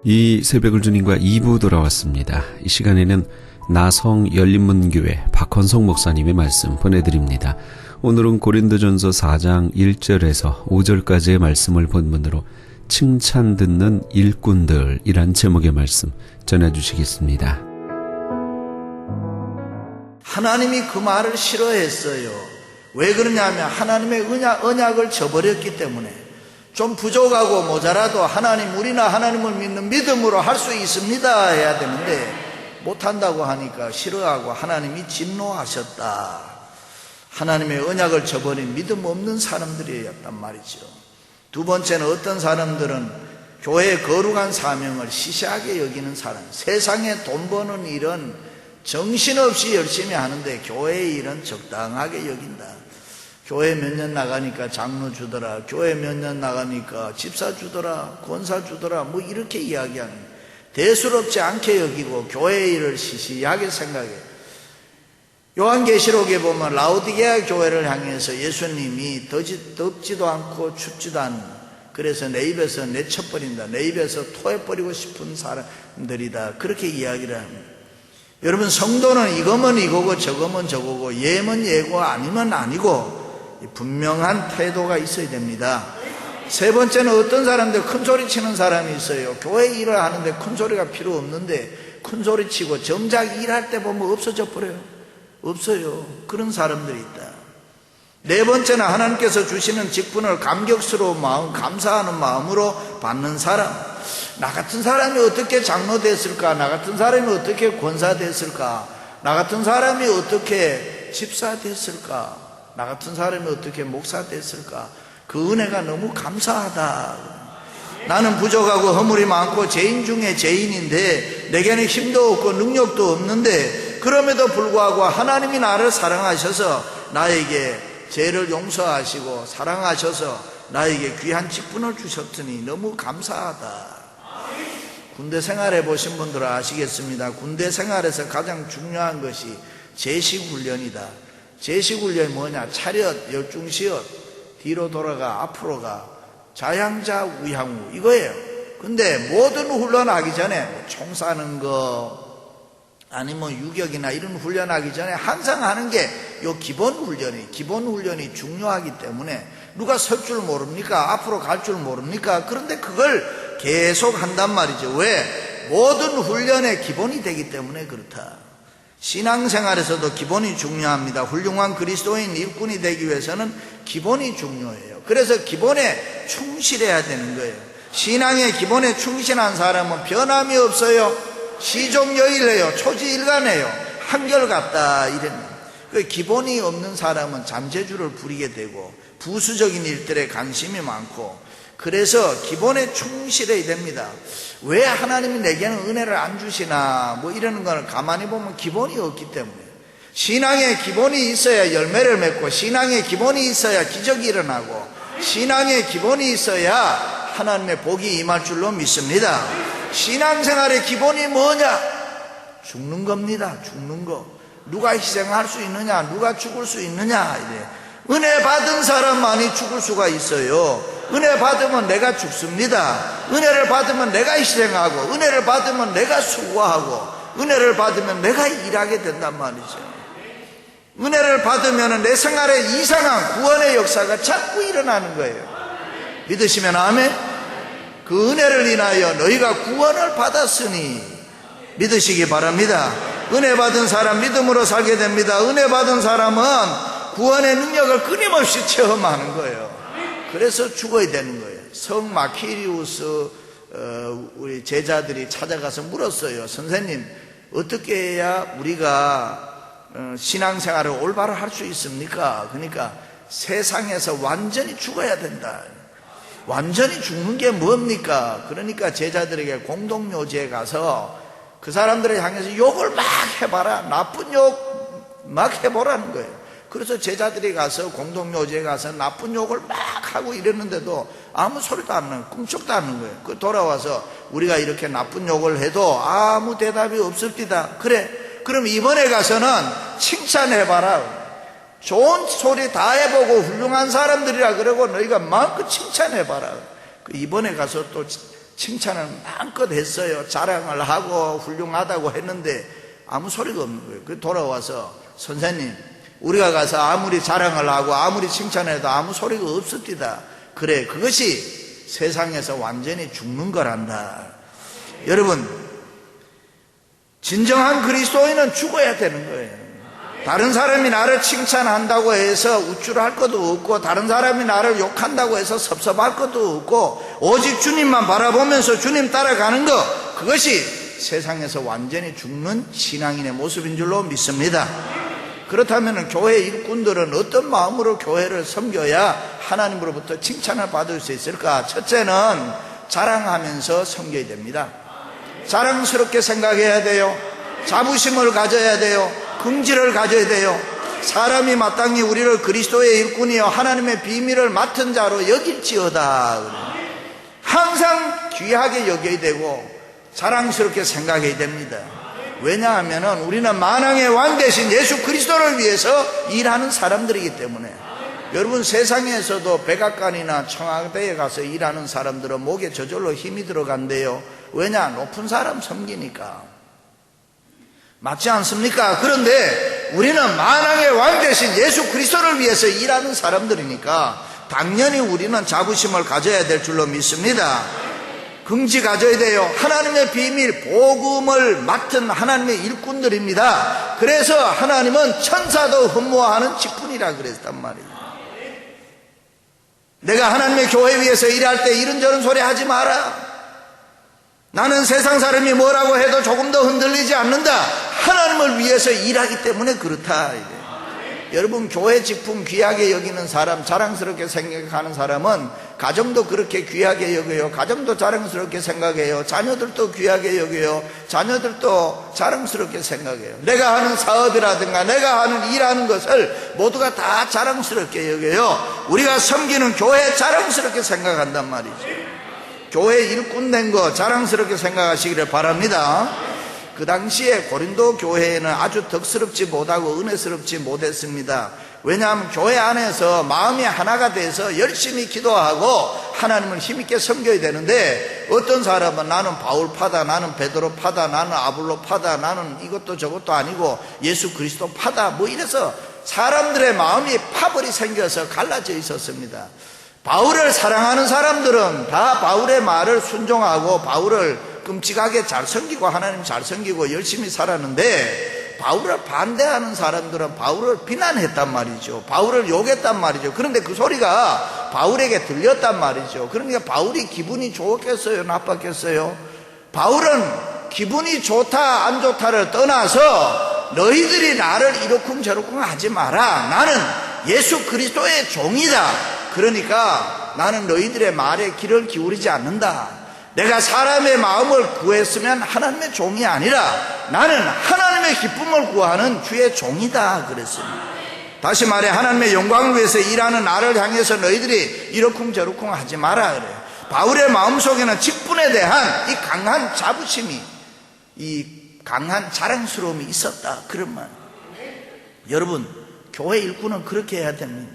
이 새벽을 주님과 2부 돌아왔습니다. 이 시간에는 나성 열린문교회 박헌성 목사님의 말씀 보내드립니다. 오늘은 고린도전서 4장 1절에서 5절까지의 말씀을 본문으로 칭찬 듣는 일꾼들이란 제목의 말씀 전해주시겠습니다. 하나님이 그 말을 싫어했어요. 왜 그러냐면 하나님의 언약을 저버렸기 때문에. 좀 부족하고 모자라도 하나님, 우리나 하나님을 믿는 믿음으로 할 수 있습니다 해야 되는데 못한다고 하니까 싫어하고 하나님이 진노하셨다. 하나님의 언약을 저버린 믿음 없는 사람들이었단 말이죠. 두 번째는 어떤 사람들은 교회의 거룩한 사명을 시시하게 여기는 사람, 세상에 돈 버는 일은 정신없이 열심히 하는데 교회의 일은 적당하게 여긴다. 교회 몇 년 나가니까 장로 주더라, 교회 몇 년 나가니까 집사 주더라, 권사 주더라, 뭐 이렇게 이야기하는, 대수롭지 않게 여기고 교회의 일을 시시하게 생각해. 요한계시록에 보면 라오디게아 교회를 향해서 예수님이 덥지도 않고 춥지도 않은, 그래서 내 입에서 내쳐버린다, 내 입에서 토해버리고 싶은 사람들이다, 그렇게 이야기를 합니다. 여러분, 성도는 이거면 이거고 저거면 저거고 예면 예고 아니면 아니고 분명한 태도가 있어야 됩니다. 세 번째는 어떤 사람들, 큰 소리 치는 사람이 있어요. 교회 일을 하는데 큰 소리가 필요 없는데 큰 소리 치고 정작 일할 때 보면 없어져 버려요. 없어요. 그런 사람들이 있다. 네 번째는 하나님께서 주시는 직분을 감격스러운 마음, 감사하는 마음으로 받는 사람. 나 같은 사람이 어떻게 장로 됐을까? 나 같은 사람이 어떻게 권사 됐을까? 나 같은 사람이 어떻게 집사 됐을까? 나 같은 사람이 어떻게 목사 됐을까? 그 은혜가 너무 감사하다. 나는 부족하고 허물이 많고 죄인 중에 죄인인데 내게는 힘도 없고 능력도 없는데 그럼에도 불구하고 하나님이 나를 사랑하셔서 나에게 죄를 용서하시고 사랑하셔서 나에게 귀한 직분을 주셨더니 너무 감사하다. 군대 생활해 보신 분들은 아시겠습니다. 군대 생활에서 가장 중요한 것이 제식훈련이다. 제식훈련이 뭐냐? 차렷, 열중시엇, 뒤로 돌아가, 앞으로 가, 좌향자, 우향우, 이거예요. 근데 모든 훈련하기 전에 총 쏴는 거 아니면 유격이나 이런 훈련하기 전에 항상 하는 게 요 기본 훈련이 중요하기 때문에 누가 설 줄 모릅니까? 앞으로 갈 줄 모릅니까? 그런데 그걸 계속 한단 말이죠. 왜? 모든 훈련의 기본이 되기 때문에 그렇다. 신앙생활에서도 기본이 중요합니다. 훌륭한 그리스도인 일꾼이 되기 위해서는 기본이 중요해요. 그래서 기본에 충실해야 되는 거예요. 신앙의 기본에 충실한 사람은 변함이 없어요. 시종여일해요. 초지일관해요. 한결같다 이랬는데, 그 기본이 없는 사람은 잠재주를 부리게 되고 부수적인 일들에 관심이 많고, 그래서 기본에 충실해야 됩니다. 왜 하나님이 내게는 은혜를 안 주시나 뭐 이러는 걸 가만히 보면 기본이 없기 때문에. 신앙의 기본이 있어야 열매를 맺고, 신앙의 기본이 있어야 기적이 일어나고, 신앙의 기본이 있어야 하나님의 복이 임할 줄로 믿습니다. 신앙생활의 기본이 뭐냐? 죽는 겁니다. 죽는 거. 누가 희생할 수 있느냐? 누가 죽을 수 있느냐? 이래. 은혜 받은 사람만이 죽을 수가 있어요. 은혜 받으면 내가 죽습니다. 은혜를 받으면 내가 희생하고, 은혜를 받으면 내가 수고하고, 은혜를 받으면 내가 일하게 된단 말이죠. 은혜를 받으면 내 생활에 이상한 구원의 역사가 자꾸 일어나는 거예요. 믿으시면 아멘. 그 은혜를 인하여 너희가 구원을 받았으니 믿으시기 바랍니다. 은혜 받은 사람 믿음으로 살게 됩니다. 은혜 받은 사람은 구원의 능력을 끊임없이 체험하는 거예요. 그래서 죽어야 되는 거예요. 성 마키리우스 우리 제자들이 찾아가서 물었어요. 선생님, 어떻게 해야 우리가 신앙생활을 올바로 할 수 있습니까? 그러니까 세상에서 완전히 죽어야 된다. 완전히 죽는 게 뭡니까? 그러니까 제자들에게 공동묘지에 가서 그 사람들을 향해서 욕을 막 해봐라. 나쁜 욕 막 해보라는 거예요. 그래서 제자들이 가서 공동묘지에 가서 나쁜 욕을 막 하고 이랬는데도 아무 소리도 안 나요. 꿈쩍도 안 하는 거예요. 그 돌아와서 우리가 이렇게 나쁜 욕을 해도 아무 대답이 없습니다. 그래, 그럼 이번에 가서는 칭찬해봐라. 좋은 소리 다 해보고 훌륭한 사람들이라 그러고 너희가 마음껏 칭찬해봐라. 이번에 가서 또 칭찬을 마음껏 했어요. 자랑을 하고 훌륭하다고 했는데 아무 소리가 없는 거예요. 그 돌아와서 선생님, 우리가 가서 아무리 자랑을 하고 아무리 칭찬해도 아무 소리가 없었디다. 그래, 그것이 세상에서 완전히 죽는 거란다. 여러분, 진정한 그리스도인은 죽어야 되는 거예요. 다른 사람이 나를 칭찬한다고 해서 우쭐할 것도 없고, 다른 사람이 나를 욕한다고 해서 섭섭할 것도 없고, 오직 주님만 바라보면서 주님 따라가는 것, 그것이 세상에서 완전히 죽는 신앙인의 모습인 줄로 믿습니다. 그렇다면 교회 일꾼들은 어떤 마음으로 교회를 섬겨야 하나님으로부터 칭찬을 받을 수 있을까? 첫째는 자랑하면서 섬겨야 됩니다. 자랑스럽게 생각해야 돼요. 자부심을 가져야 돼요. 긍지를 가져야 돼요. 사람이 마땅히 우리를 그리스도의 일꾼이요 하나님의 비밀을 맡은 자로 여길지어다. 항상 귀하게 여겨야 되고 자랑스럽게 생각해야 됩니다. 왜냐하면 우리는 만왕의 왕 대신 예수 그리스도를 위해서 일하는 사람들이기 때문에. 여러분, 세상에서도 백악관이나 청와대에 가서 일하는 사람들은 목에 저절로 힘이 들어간대요. 왜냐? 높은 사람 섬기니까. 맞지 않습니까? 그런데 우리는 만왕의 왕 대신 예수 그리스도를 위해서 일하는 사람들이니까 당연히 우리는 자부심을 가져야 될 줄로 믿습니다. 긍지 가져야 돼요. 하나님의 비밀, 복음을 맡은 하나님의 일꾼들입니다. 그래서 하나님은 천사도 흠모하는 직분이라 그랬단 말이에요. 내가 하나님의 교회 위해서 일할 때 이런저런 소리 하지 마라. 나는 세상 사람이 뭐라고 해도 조금 더 흔들리지 않는다. 하나님을 위해서 일하기 때문에 그렇다. 여러분, 교회 직분 귀하게 여기는 사람, 자랑스럽게 생각하는 사람은 가정도 그렇게 귀하게 여겨요. 가정도 자랑스럽게 생각해요. 자녀들도 귀하게 여겨요. 자녀들도 자랑스럽게 생각해요. 내가 하는 사업이라든가 내가 하는 일하는 것을 모두가 다 자랑스럽게 여겨요. 우리가 섬기는 교회 자랑스럽게 생각한단 말이죠. 교회 일꾼 된 거 자랑스럽게 생각하시기를 바랍니다. 그 당시에 고린도 교회에는 아주 덕스럽지 못하고 은혜스럽지 못했습니다. 왜냐하면 교회 안에서 마음이 하나가 돼서 열심히 기도하고 하나님을 힘있게 섬겨야 되는데, 어떤 사람은 나는 바울파다, 나는 베드로파다, 나는 아볼로파다, 나는 이것도 저것도 아니고 예수 그리스도 파다, 뭐 이래서 사람들의 마음이 파벌이 생겨서 갈라져 있었습니다. 바울을 사랑하는 사람들은 다 바울의 말을 순종하고 바울을 끔찍하게 잘 섬기고 하나님 잘 섬기고 열심히 살았는데, 바울을 반대하는 사람들은 바울을 비난했단 말이죠. 바울을 욕했단 말이죠. 그런데 그 소리가 바울에게 들렸단 말이죠. 그러니까 바울이 기분이 좋겠어요, 나빴겠어요? 바울은 기분이 좋다 안 좋다를 떠나서 너희들이 나를 이러쿵저러쿵 하지 마라. 나는 예수 그리스도의 종이다. 그러니까 나는 너희들의 말에 귀를 기울이지 않는다. 내가 사람의 마음을 구했으면 하나님의 종이 아니라 나는 하나님의 기쁨을 구하는 주의 종이다 그랬습니다. 다시 말해, 하나님의 영광을 위해서 일하는 나를 향해서 너희들이 이러쿵저러쿵 하지 마라 그래요. 바울의 마음속에는 직분에 대한 이 강한 자부심이, 이 강한 자랑스러움이 있었다, 그런 말. 여러분, 교회 일꾼은 그렇게 해야 됩니다.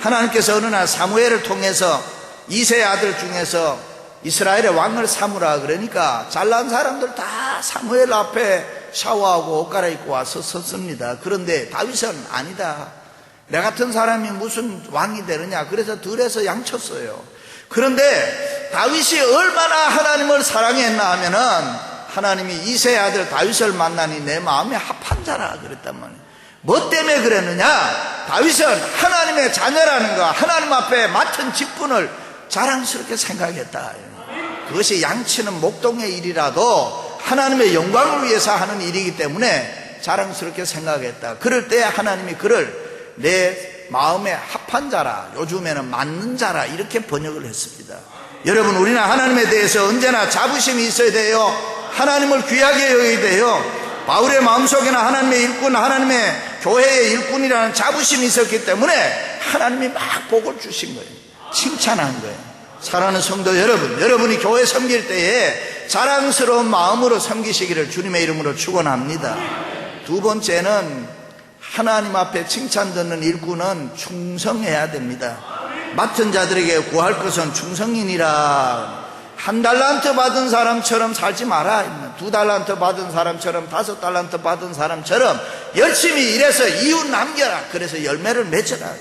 하나님께서 어느 날 사무엘을 통해서 이새의 아들 중에서 이스라엘의 왕을 삼으라 그러니까 잘난 사람들 다 사무엘 앞에 샤워하고 옷 갈아입고 와서 섰습니다. 그런데 다윗은 아니다, 내 같은 사람이 무슨 왕이 되느냐, 그래서 들에서 양쳤어요. 그런데 다윗이 얼마나 하나님을 사랑했나 하면은 하나님이 이새의 아들 다윗을 만나니 내 마음에 합한 자라 그랬단 말이에요. 뭐 때문에 그랬느냐? 다윗은 하나님의 자녀라는 거, 하나님 앞에 맡은 직분을 자랑스럽게 생각했다. 그것이 양치는 목동의 일이라도 하나님의 영광을 위해서 하는 일이기 때문에 자랑스럽게 생각했다. 그럴 때 하나님이 그를 내 마음에 합한 자라, 요즘에는 맞는 자라, 이렇게 번역을 했습니다. 여러분, 우리는 하나님에 대해서 언제나 자부심이 있어야 돼요. 하나님을 귀하게 여겨야 돼요. 바울의 마음속에는 하나님의 일꾼, 하나님의 교회의 일꾼이라는 자부심이 있었기 때문에 하나님이 막 복을 주신 거예요. 칭찬한 거예요. 사랑하는 성도 여러분, 여러분이 교회 섬길 때에 자랑스러운 마음으로 섬기시기를 주님의 이름으로 축원합니다. 두 번째는 하나님 앞에 칭찬 듣는 일꾼은 충성해야 됩니다. 맡은 자들에게 구할 것은 충성이니라. 한 달란트 받은 사람처럼 살지 마라. 2달란트 받은 사람처럼 5달란트 받은 사람처럼 열심히 일해서 이웃 남겨라. 그래서 열매를 맺어라.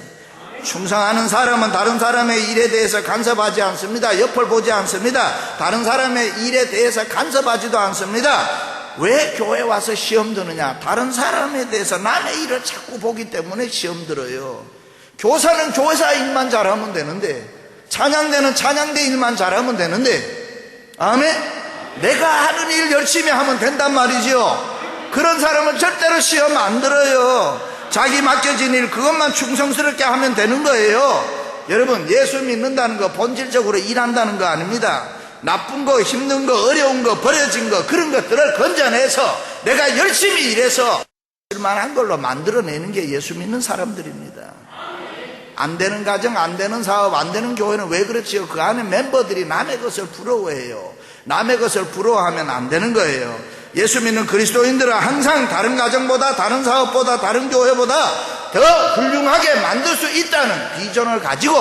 충성하는 사람은 다른 사람의 일에 대해서 간섭하지 않습니다. 옆을 보지 않습니다. 다른 사람의 일에 대해서 간섭하지도 않습니다. 왜 교회 와서 시험 드느냐? 다른 사람에 대해서 남의 일을 자꾸 보기 때문에 시험 들어요. 교사는 교사 일만 잘하면 되는데, 찬양대는 찬양대 일만 잘하면 되는데, 아멘? 내가 하는 일 열심히 하면 된단 말이죠. 그런 사람은 절대로 시험 안 들어요. 자기 맡겨진 일 그것만 충성스럽게 하면 되는 거예요. 여러분, 예수 믿는다는 거 본질적으로 일한다는 거 아닙니다. 나쁜 거, 힘든 거, 어려운 거, 버려진 거, 그런 것들을 건져내서 내가 열심히 일해서 쓸만한 걸로 만들어내는 게 예수 믿는 사람들입니다. 안 되는 가정, 안 되는 사업, 안 되는 교회는 왜 그렇지요? 그 안에 멤버들이 남의 것을 부러워해요. 남의 것을 부러워하면 안 되는 거예요. 예수 믿는 그리스도인들은 항상 다른 가정보다, 다른 사업보다, 다른 교회보다 더 훌륭하게 만들 수 있다는 비전을 가지고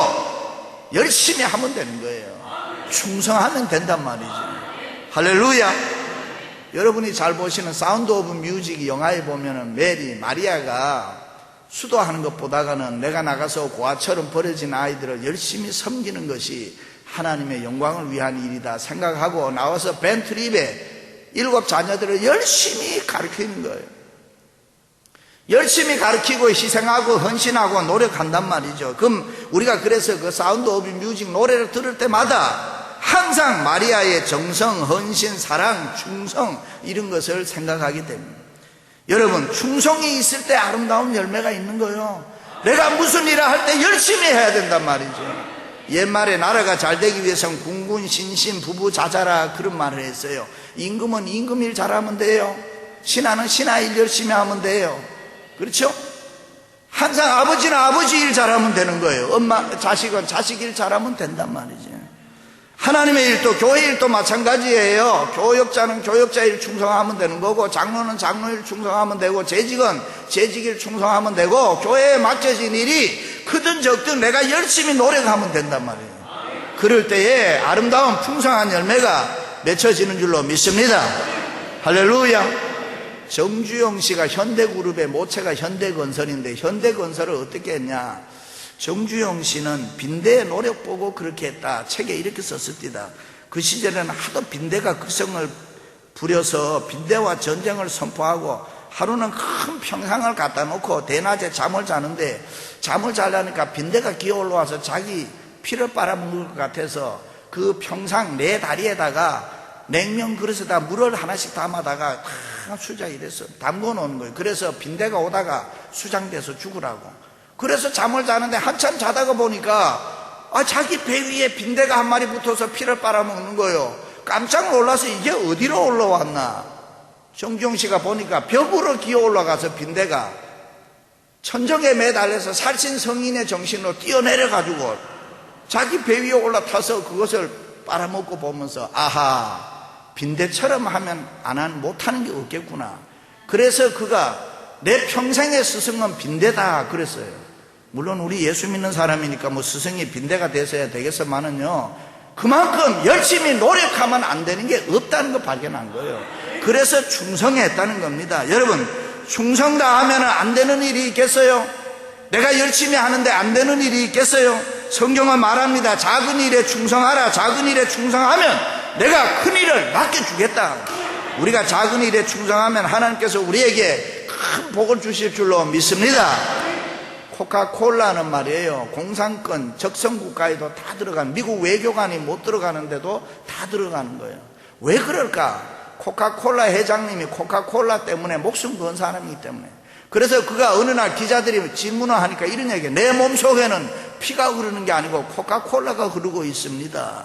열심히 하면 되는 거예요. 충성하면 된단 말이죠. 할렐루야. 여러분이 잘 보시는 사운드 오브 뮤직 영화에 보면은 메리, 마리아가 수도하는 것 보다가는 내가 나가서 고아처럼 버려진 아이들을 열심히 섬기는 것이 하나님의 영광을 위한 일이다 생각하고 나와서 벤트립에 7 자녀들을 열심히 가르치는 거예요. 열심히 가르치고 희생하고 헌신하고 노력한단 말이죠. 그럼 우리가 그래서 그 사운드 오브 뮤직 노래를 들을 때마다 항상 마리아의 정성, 헌신, 사랑, 충성 이런 것을 생각하게 됩니다. 여러분, 충성이 있을 때 아름다운 열매가 있는 거예요. 내가 무슨 일을 할 때 열심히 해야 된단 말이죠. 옛말에 나라가 잘 되기 위해서는 군군 신신 부부자자라 그런 말을 했어요. 임금은 임금 일 잘하면 돼요. 신하는 신하 일 열심히 하면 돼요. 그렇죠? 항상 아버지는 아버지 일 잘하면 되는 거예요. 엄마, 자식은 자식 일 잘하면 된단 말이죠. 하나님의 일도 교회 일도 마찬가지예요. 교역자는 교역자 일 충성하면 되는 거고, 장로는 장로 일 충성하면 되고, 재직은 재직 일 충성하면 되고, 교회에 맡겨진 일이 크든 적든 내가 열심히 노력하면 된단 말이에요. 그럴 때에 아름다운 풍성한 열매가 맺혀지는 줄로 믿습니다. 할렐루야. 정주영 씨가 현대그룹의 모체가 현대건설인데 현대건설을 어떻게 했냐? 정주영 씨는 빈대의 노력 보고 그렇게 했다. 책에 이렇게 썼습니다. 그 시절에는 하도 빈대가 극성을 부려서 빈대와 전쟁을 선포하고 하루는 큰 평상을 갖다 놓고 대낮에 잠을 자는데 잠을 자려니까 빈대가 기어 올라와서 자기 피를 빨아먹을 것 같아서 그 평상 네 다리에다가 냉면 그릇에다 물을 하나씩 담아다가 다 수장이 됐어. 담궈 놓은 거예요. 그래서 빈대가 오다가 수장돼서 죽으라고. 그래서 잠을 자는데 한참 자다가 보니까 자기 배 위에 빈대가 한 마리 붙어서 피를 빨아먹는 거예요. 깜짝 놀라서 이게 어디로 올라왔나. 정주영 씨가 보니까 벽으로 기어 올라가서 빈대가 천정에 매달려서 살신 성인의 정신으로 뛰어내려가지고 자기 배 위에 올라타서 그것을 빨아먹고 보면서 아하, 빈대처럼 하면 못하는 게 없겠구나. 그래서 그가 내 평생의 스승은 빈대다 그랬어요. 물론 우리 예수 믿는 사람이니까 뭐 스승이 빈대가 돼서야 되겠지만은요, 그만큼 열심히 노력하면 안 되는 게 없다는 거 발견한 거예요. 그래서 충성했다는 겁니다. 여러분, 충성 다 하면 안 되는 일이 있겠어요? 내가 열심히 하는데 안 되는 일이 있겠어요? 성경은 말합니다. 작은 일에 충성하라. 작은 일에 충성하면 내가 큰 일을 맡겨주겠다. 우리가 작은 일에 충성하면 하나님께서 우리에게 큰 복을 주실 줄로 믿습니다. 코카콜라는 말이에요, 공산권 적성국가에도 다 들어가는, 미국 외교관이 못 들어가는데도 다 들어가는 거예요. 왜 그럴까? 코카콜라 회장님이 코카콜라 때문에 목숨 건 사람이기 때문에. 그래서 그가 어느 날 기자들이 질문을 하니까 이런 얘기예요. 내 몸속에는 피가 흐르는 게 아니고 코카콜라가 흐르고 있습니다.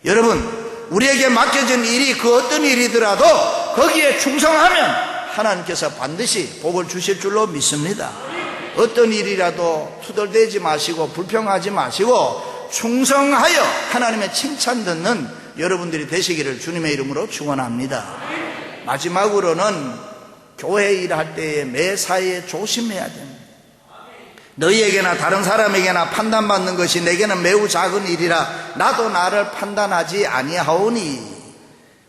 여러분, 우리에게 맡겨진 일이 그 어떤 일이더라도 거기에 충성하면 하나님께서 반드시 복을 주실 줄로 믿습니다. 어떤 일이라도 투덜대지 마시고 불평하지 마시고 충성하여 하나님의 칭찬 듣는 여러분들이 되시기를 주님의 이름으로 축원합니다. 마지막으로는 교회 일할 때에 매사에 조심해야 됩니다. 너희에게나 다른 사람에게나 판단받는 것이 내게는 매우 작은 일이라 나도 나를 판단하지 아니하오니.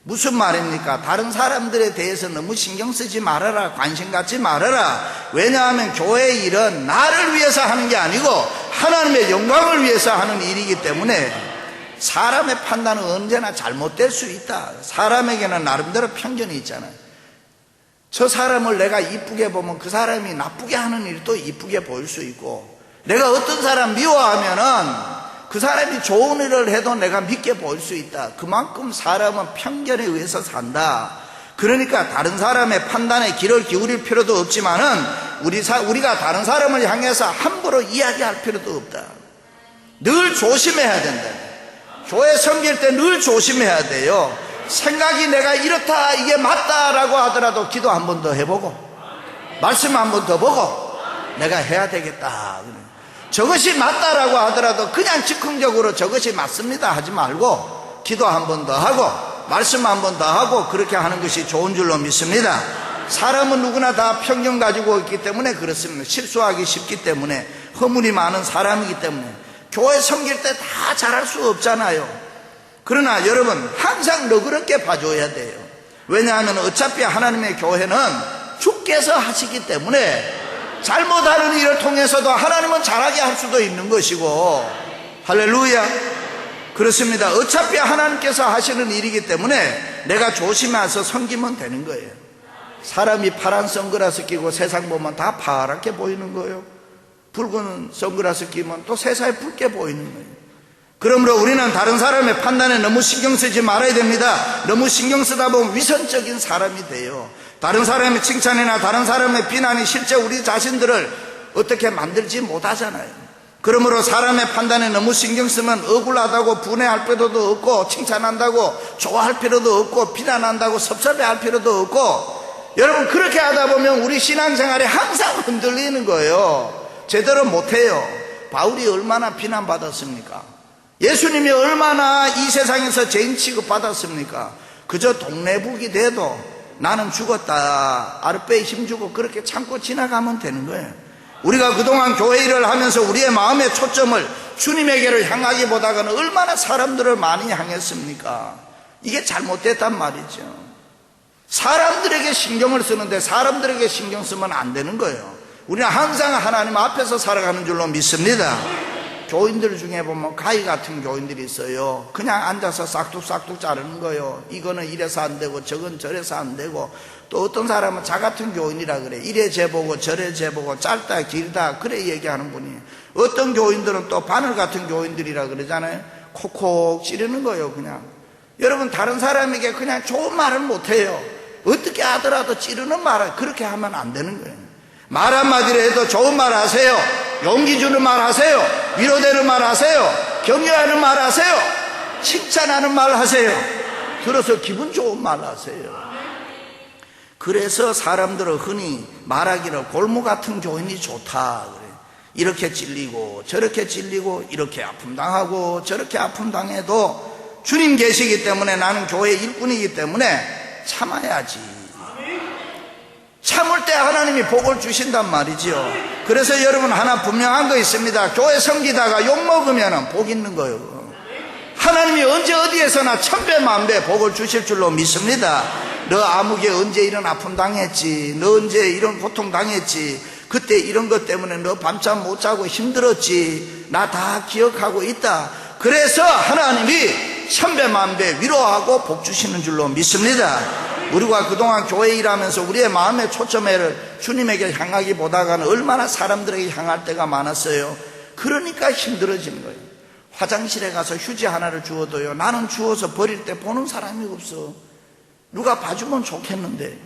무슨 말입니까? 다른 사람들에 대해서 너무 신경 쓰지 말아라, 관심 갖지 말아라. 왜냐하면 교회의 일은 나를 위해서 하는 게 아니고 하나님의 영광을 위해서 하는 일이기 때문에 사람의 판단은 언제나 잘못될 수 있다. 사람에게는 나름대로 편견이 있잖아요. 저 사람을 내가 이쁘게 보면 그 사람이 나쁘게 하는 일도 이쁘게 보일 수 있고, 내가 어떤 사람 미워하면은 그 사람이 좋은 일을 해도 내가 믿게 보일 수 있다. 그만큼 사람은 편견에 의해서 산다. 그러니까 다른 사람의 판단에 귀를 기울일 필요도 없지만은 우리가 다른 사람을 향해서 함부로 이야기할 필요도 없다. 늘 조심해야 된다. 교회 섬길 때 늘 조심해야 돼요. 생각이 내가 이렇다, 이게 맞다라고 하더라도 기도 한 번 더 해보고 말씀 한 번 더 보고 내가 해야 되겠다. 저것이 맞다라고 하더라도 그냥 즉흥적으로 저것이 맞습니다 하지 말고 기도 한 번 더 하고 말씀 한 번 더 하고 그렇게 하는 것이 좋은 줄로 믿습니다. 사람은 누구나 다 편견 가지고 있기 때문에 그렇습니다. 실수하기 쉽기 때문에, 허물이 많은 사람이기 때문에 교회 섬길 때 다 잘할 수 없잖아요. 그러나 여러분 항상 너그럽게 봐줘야 돼요. 왜냐하면 어차피 하나님의 교회는 주께서 하시기 때문에 잘못하는 일을 통해서도 하나님은 잘하게 할 수도 있는 것이고, 할렐루야. 그렇습니다. 어차피 하나님께서 하시는 일이기 때문에 내가 조심해서 섬기면 되는 거예요. 사람이 파란 선글라스 끼고 세상 보면 다 파랗게 보이는 거예요. 붉은 선글라스 끼면 또 세상이 붉게 보이는 거예요. 그러므로 우리는 다른 사람의 판단에 너무 신경 쓰지 말아야 됩니다. 너무 신경 쓰다 보면 위선적인 사람이 돼요. 다른 사람의 칭찬이나 다른 사람의 비난이 실제 우리 자신들을 어떻게 만들지 못하잖아요. 그러므로 사람의 판단에 너무 신경 쓰면 억울하다고 분해할 필요도 없고, 칭찬한다고 좋아할 필요도 없고, 비난한다고 섭섭해할 필요도 없고, 여러분 그렇게 하다 보면 우리 신앙생활이 항상 흔들리는 거예요. 제대로 못해요. 바울이 얼마나 비난받았습니까? 예수님이 얼마나 이 세상에서 죄인 취급받았습니까? 그저 동네북이 돼도 나는 죽었다, 아랫배에 힘주고 그렇게 참고 지나가면 되는 거예요. 우리가 그동안 교회 일을 하면서 우리의 마음의 초점을 주님에게를 향하기보다는 얼마나 사람들을 많이 향했습니까? 이게 잘못됐단 말이죠. 사람들에게 신경을 쓰는데 사람들에게 신경 쓰면 안 되는 거예요. 우리는 항상 하나님 앞에서 살아가는 줄로 믿습니다. 교인들 중에 보면 가위 같은 교인들이 있어요. 그냥 앉아서 싹둑싹둑 자르는 거예요. 이거는 이래서 안 되고 저건 저래서 안 되고, 또 어떤 사람은 자 같은 교인이라 그래. 이래 재보고 저래 재보고 짧다 길다 그래 얘기하는 분이, 어떤 교인들은 또 바늘 같은 교인들이라 그러잖아요. 콕콕 찌르는 거예요. 그냥 여러분 다른 사람에게 그냥 좋은 말을 못해요. 어떻게 하더라도 찌르는 말을 그렇게 하면 안 되는 거예요. 말 한마디로 해도 좋은 말 하세요. 용기 주는 말 하세요. 위로되는 말 하세요. 격려하는 말 하세요. 칭찬하는 말 하세요. 들어서 기분 좋은 말 하세요. 그래서 사람들은 흔히 말하기를 골무 같은 교인이 좋다 그래요. 이렇게 찔리고 저렇게 찔리고 이렇게 아픔 당하고 저렇게 아픔 당해도 주님 계시기 때문에, 나는 교회 일꾼이기 때문에 참아야지. 참을 때 하나님이 복을 주신단 말이죠. 그래서 여러분 하나 분명한 거 있습니다. 교회 섬기다가 욕먹으면 복 있는 거예요. 하나님이 언제 어디에서나 천배 만배 복을 주실 줄로 믿습니다. 너 아무개 언제 이런 아픔 당했지, 너 언제 이런 고통 당했지, 그때 이런 것 때문에 너 밤잠 못 자고 힘들었지, 나 다 기억하고 있다. 그래서 하나님이 천배 만배 위로하고 복 주시는 줄로 믿습니다. 우리가 그동안 교회 일하면서 우리의 마음의 초점을 주님에게 향하기보다는 얼마나 사람들에게 향할 때가 많았어요. 그러니까 힘들어지는 거예요. 화장실에 가서 휴지 하나를 주어도요, 나는 주워서 버릴 때 보는 사람이 없어. 누가 봐주면 좋겠는데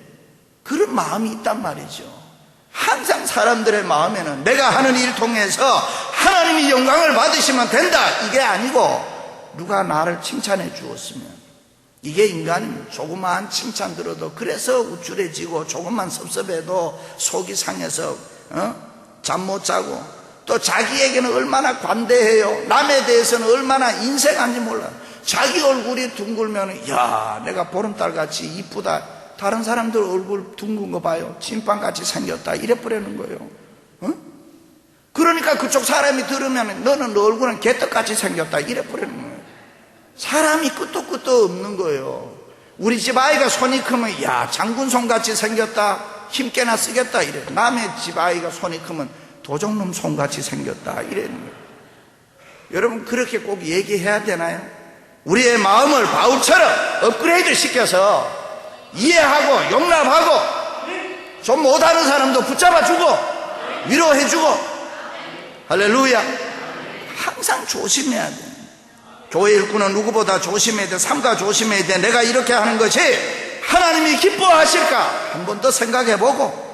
그런 마음이 있단 말이죠. 항상 사람들의 마음에는 내가 하는 일 통해서 하나님이 영광을 받으시면 된다, 이게 아니고 누가 나를 칭찬해 주었으면, 이게 인간은 조그마한 칭찬 들어도 그래서 우쭐해지고 조금만 섭섭해도 속이 상해서 잠 못 자고, 또 자기에게는 얼마나 관대해요. 남에 대해서는 얼마나 인색한지 몰라. 자기 얼굴이 둥글면 야, 내가 보름달같이 이쁘다, 다른 사람들 얼굴 둥근 거 봐요, 침빵같이 생겼다, 이래 버리는 거예요. 그러니까 그쪽 사람이 들으면 너는 너 얼굴은 개떡같이 생겼다 이래 버리는 거예요. 사람이 끝도 없는 거예요. 우리 집 아이가 손이 크면 야 장군 손같이 생겼다 힘께나 쓰겠다 이래. 남의 집 아이가 손이 크면 도적놈 손같이 생겼다 이래는 거예요. 여러분 그렇게 꼭 얘기해야 되나요? 우리의 마음을 바울처럼 업그레이드 시켜서 이해하고 용납하고 좀 못하는 사람도 붙잡아주고 위로해주고 할렐루야. 항상 조심해야 돼. 교회 일꾼은 누구보다 조심해야 돼. 삼가 조심해야 돼. 내가 이렇게 하는 것이 하나님이 기뻐하실까 한 번 더 생각해보고,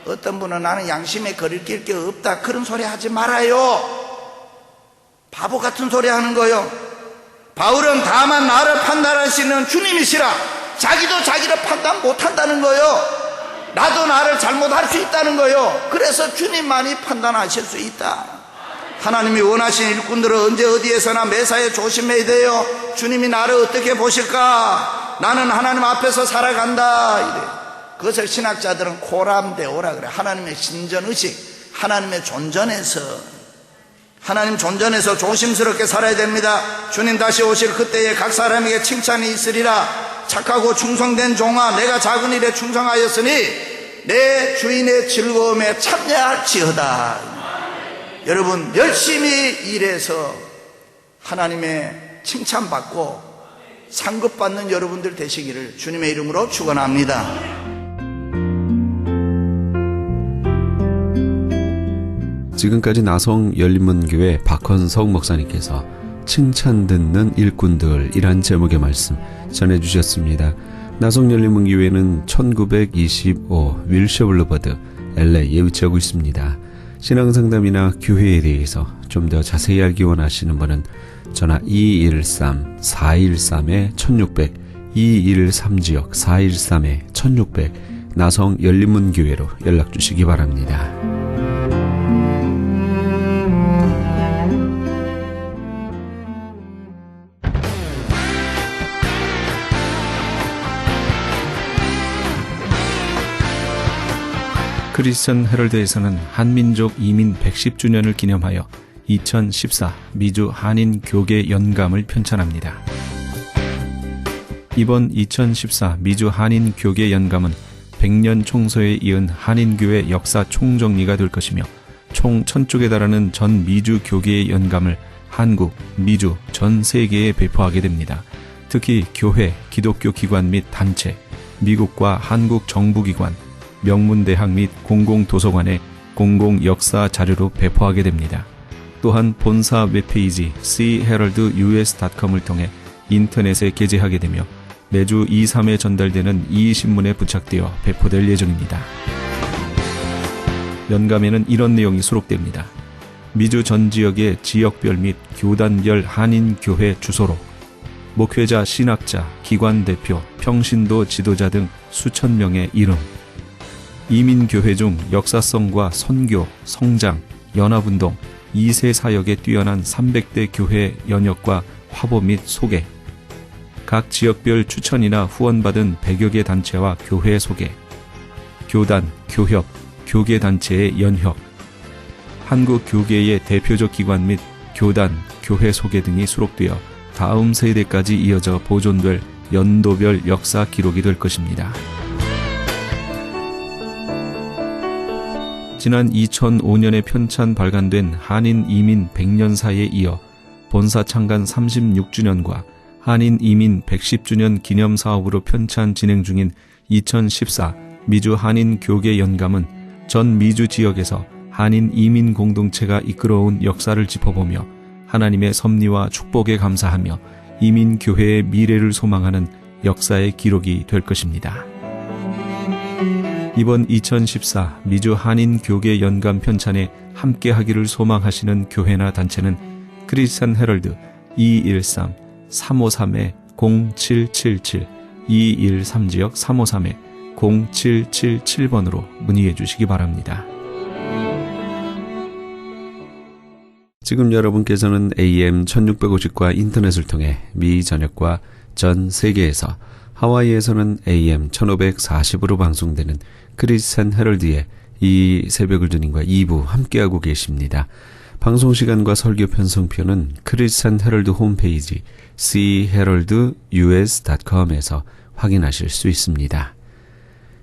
어떤 분은 나는 양심에 거리낄 게 없다 그런 소리 하지 말아요. 바보 같은 소리 하는 거요. 바울은 다만 나를 판단하시는 주님이시라 자기도 자기를 판단 못한다는 거요. 나도 나를 잘못할 수 있다는 거요. 그래서 주님만이 판단하실 수 있다. 하나님이 원하시는 일꾼들은 언제 어디에서나 매사에 조심해야 돼요. 주님이 나를 어떻게 보실까? 나는 하나님 앞에서 살아간다 이래. 그것을 신학자들은 코람데오라 그래. 하나님의 신전의식, 하나님의 존전에서, 하나님 존전에서 조심스럽게 살아야 됩니다. 주님 다시 오실 그때에 각 사람에게 칭찬이 있으리라. 착하고 충성된 종아, 내가 작은 일에 충성하였으니 내 주인의 즐거움에 참여할지어다. 여러분 열심히 일해서 하나님의 칭찬받고 상급받는 여러분들 되시기를 주님의 이름으로 축원합니다. 지금까지 나성 열린문교회 박헌석 목사님께서 칭찬 듣는 일꾼들이란 제목의 말씀 전해주셨습니다. 나성 열린문교회는 1925 윌셔 블루버드 LA에 위치하고 있습니다. 신앙상담이나 교회에 대해서 좀 더 자세히 알기 원하시는 분은 전화 213-413-1600 213지역 413-1600 나성 열린문교회로 연락주시기 바랍니다. 크리스천 헤럴드에서는 한민족 이민 110주년을 기념하여 2014 미주 한인 교계 연감을 편찬합니다. 이번 2014 미주 한인 교계 연감은 100년 총서에 이은 한인교회 역사 총정리가 될 것이며 총 1000쪽에 달하는 전 미주 교계의 연감을 한국, 미주, 전 세계에 배포하게 됩니다. 특히 교회, 기독교 기관 및 단체, 미국과 한국 정부기관, 명문대학 및 공공도서관에 공공역사 자료로 배포하게 됩니다. 또한 본사 웹페이지 cheraldus.com을 통해 인터넷에 게재하게 되며 매주 2, 3회 전달되는 이신문에 부착되어 배포될 예정입니다. 연감에는 이런 내용이 수록됩니다. 미주 전 지역의 지역별 및 교단별 한인교회 주소로 목회자, 신학자, 기관 대표, 평신도 지도자 등 수천 명의 이름, 이민교회 중 역사성과 선교, 성장, 연합운동, 2세 사역에 뛰어난 300대 교회 연역과 화보 및 소개, 각 지역별 추천이나 후원받은 100여 개 단체와 교회 소개, 교단, 교협, 교계단체의 연혁, 한국 교계의 대표적 기관 및 교단, 교회 소개 등이 수록되어 다음 세대까지 이어져 보존될 연도별 역사 기록이 될 것입니다. 지난 2005년에 편찬 발간된 한인 이민 100년사에 이어 본사 창간 36주년과 한인 이민 110주년 기념 사업으로 편찬 진행 중인 2014 미주 한인 교계 연감은 전 미주 지역에서 한인 이민 공동체가 이끌어온 역사를 짚어보며 하나님의 섭리와 축복에 감사하며 이민 교회의 미래를 소망하는 역사의 기록이 될 것입니다. 이번 2014 미주 한인 교계 연감 편찬에 함께하기를 소망하시는 교회나 단체는 크리스천 헤럴드 213-353-0777 213지역 353-0777번으로 문의해 주시기 바랍니다. 지금 여러분께서는 AM 1650과 인터넷을 통해 미 전역과 전 세계에서, 하와이에서는 AM 1540으로 방송되는 크리스천 헤럴드의 이 새벽을 주님과 2부 함께하고 계십니다. 방송시간과 설교 편성표는 크리스찬 헤럴드 홈페이지 cheheraldus.com에서 확인하실 수 있습니다.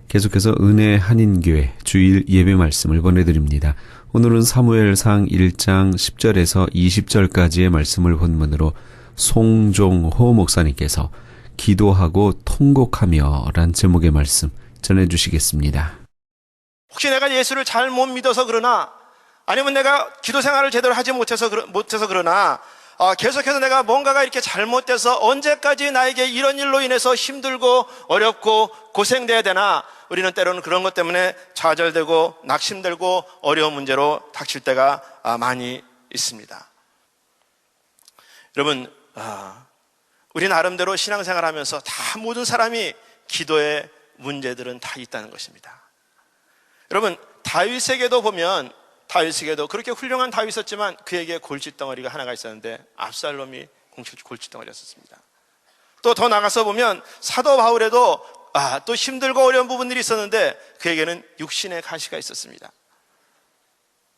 계속해서 은혜 한인교회 주일 예배 말씀을 보내드립니다. 오늘은 사무엘상 1장 10절에서 20절까지의 말씀을 본문으로 송종호 목사님께서 기도하고 통곡하며 란 제목의 말씀 전해주시겠습니다. 혹시 내가 예수를 잘 못 믿어서 그러나, 아니면 내가 기도 생활을 제대로 하지 못해서 그러나, 계속해서 내가 뭔가가 이렇게 잘못돼서 언제까지 나에게 이런 일로 인해서 힘들고 어렵고 고생돼야 되나? 우리는 때로는 그런 것 때문에 좌절되고 낙심되고 어려운 문제로 닥칠 때가 많이 있습니다. 여러분, 우리 나름대로 신앙생활 하면서 다 모든 사람이 기도의 문제들은 다 있다는 것입니다. 여러분, 다윗에게도 보면, 다윗에게도 그렇게 훌륭한 다윗이었지만 그에게 골칫덩어리가 하나가 있었는데 압살롬이 골칫덩어리였습니다. 또 더 나가서 보면 사도 바울에도 또 힘들고 어려운 부분들이 있었는데 그에게는 육신의 가시가 있었습니다.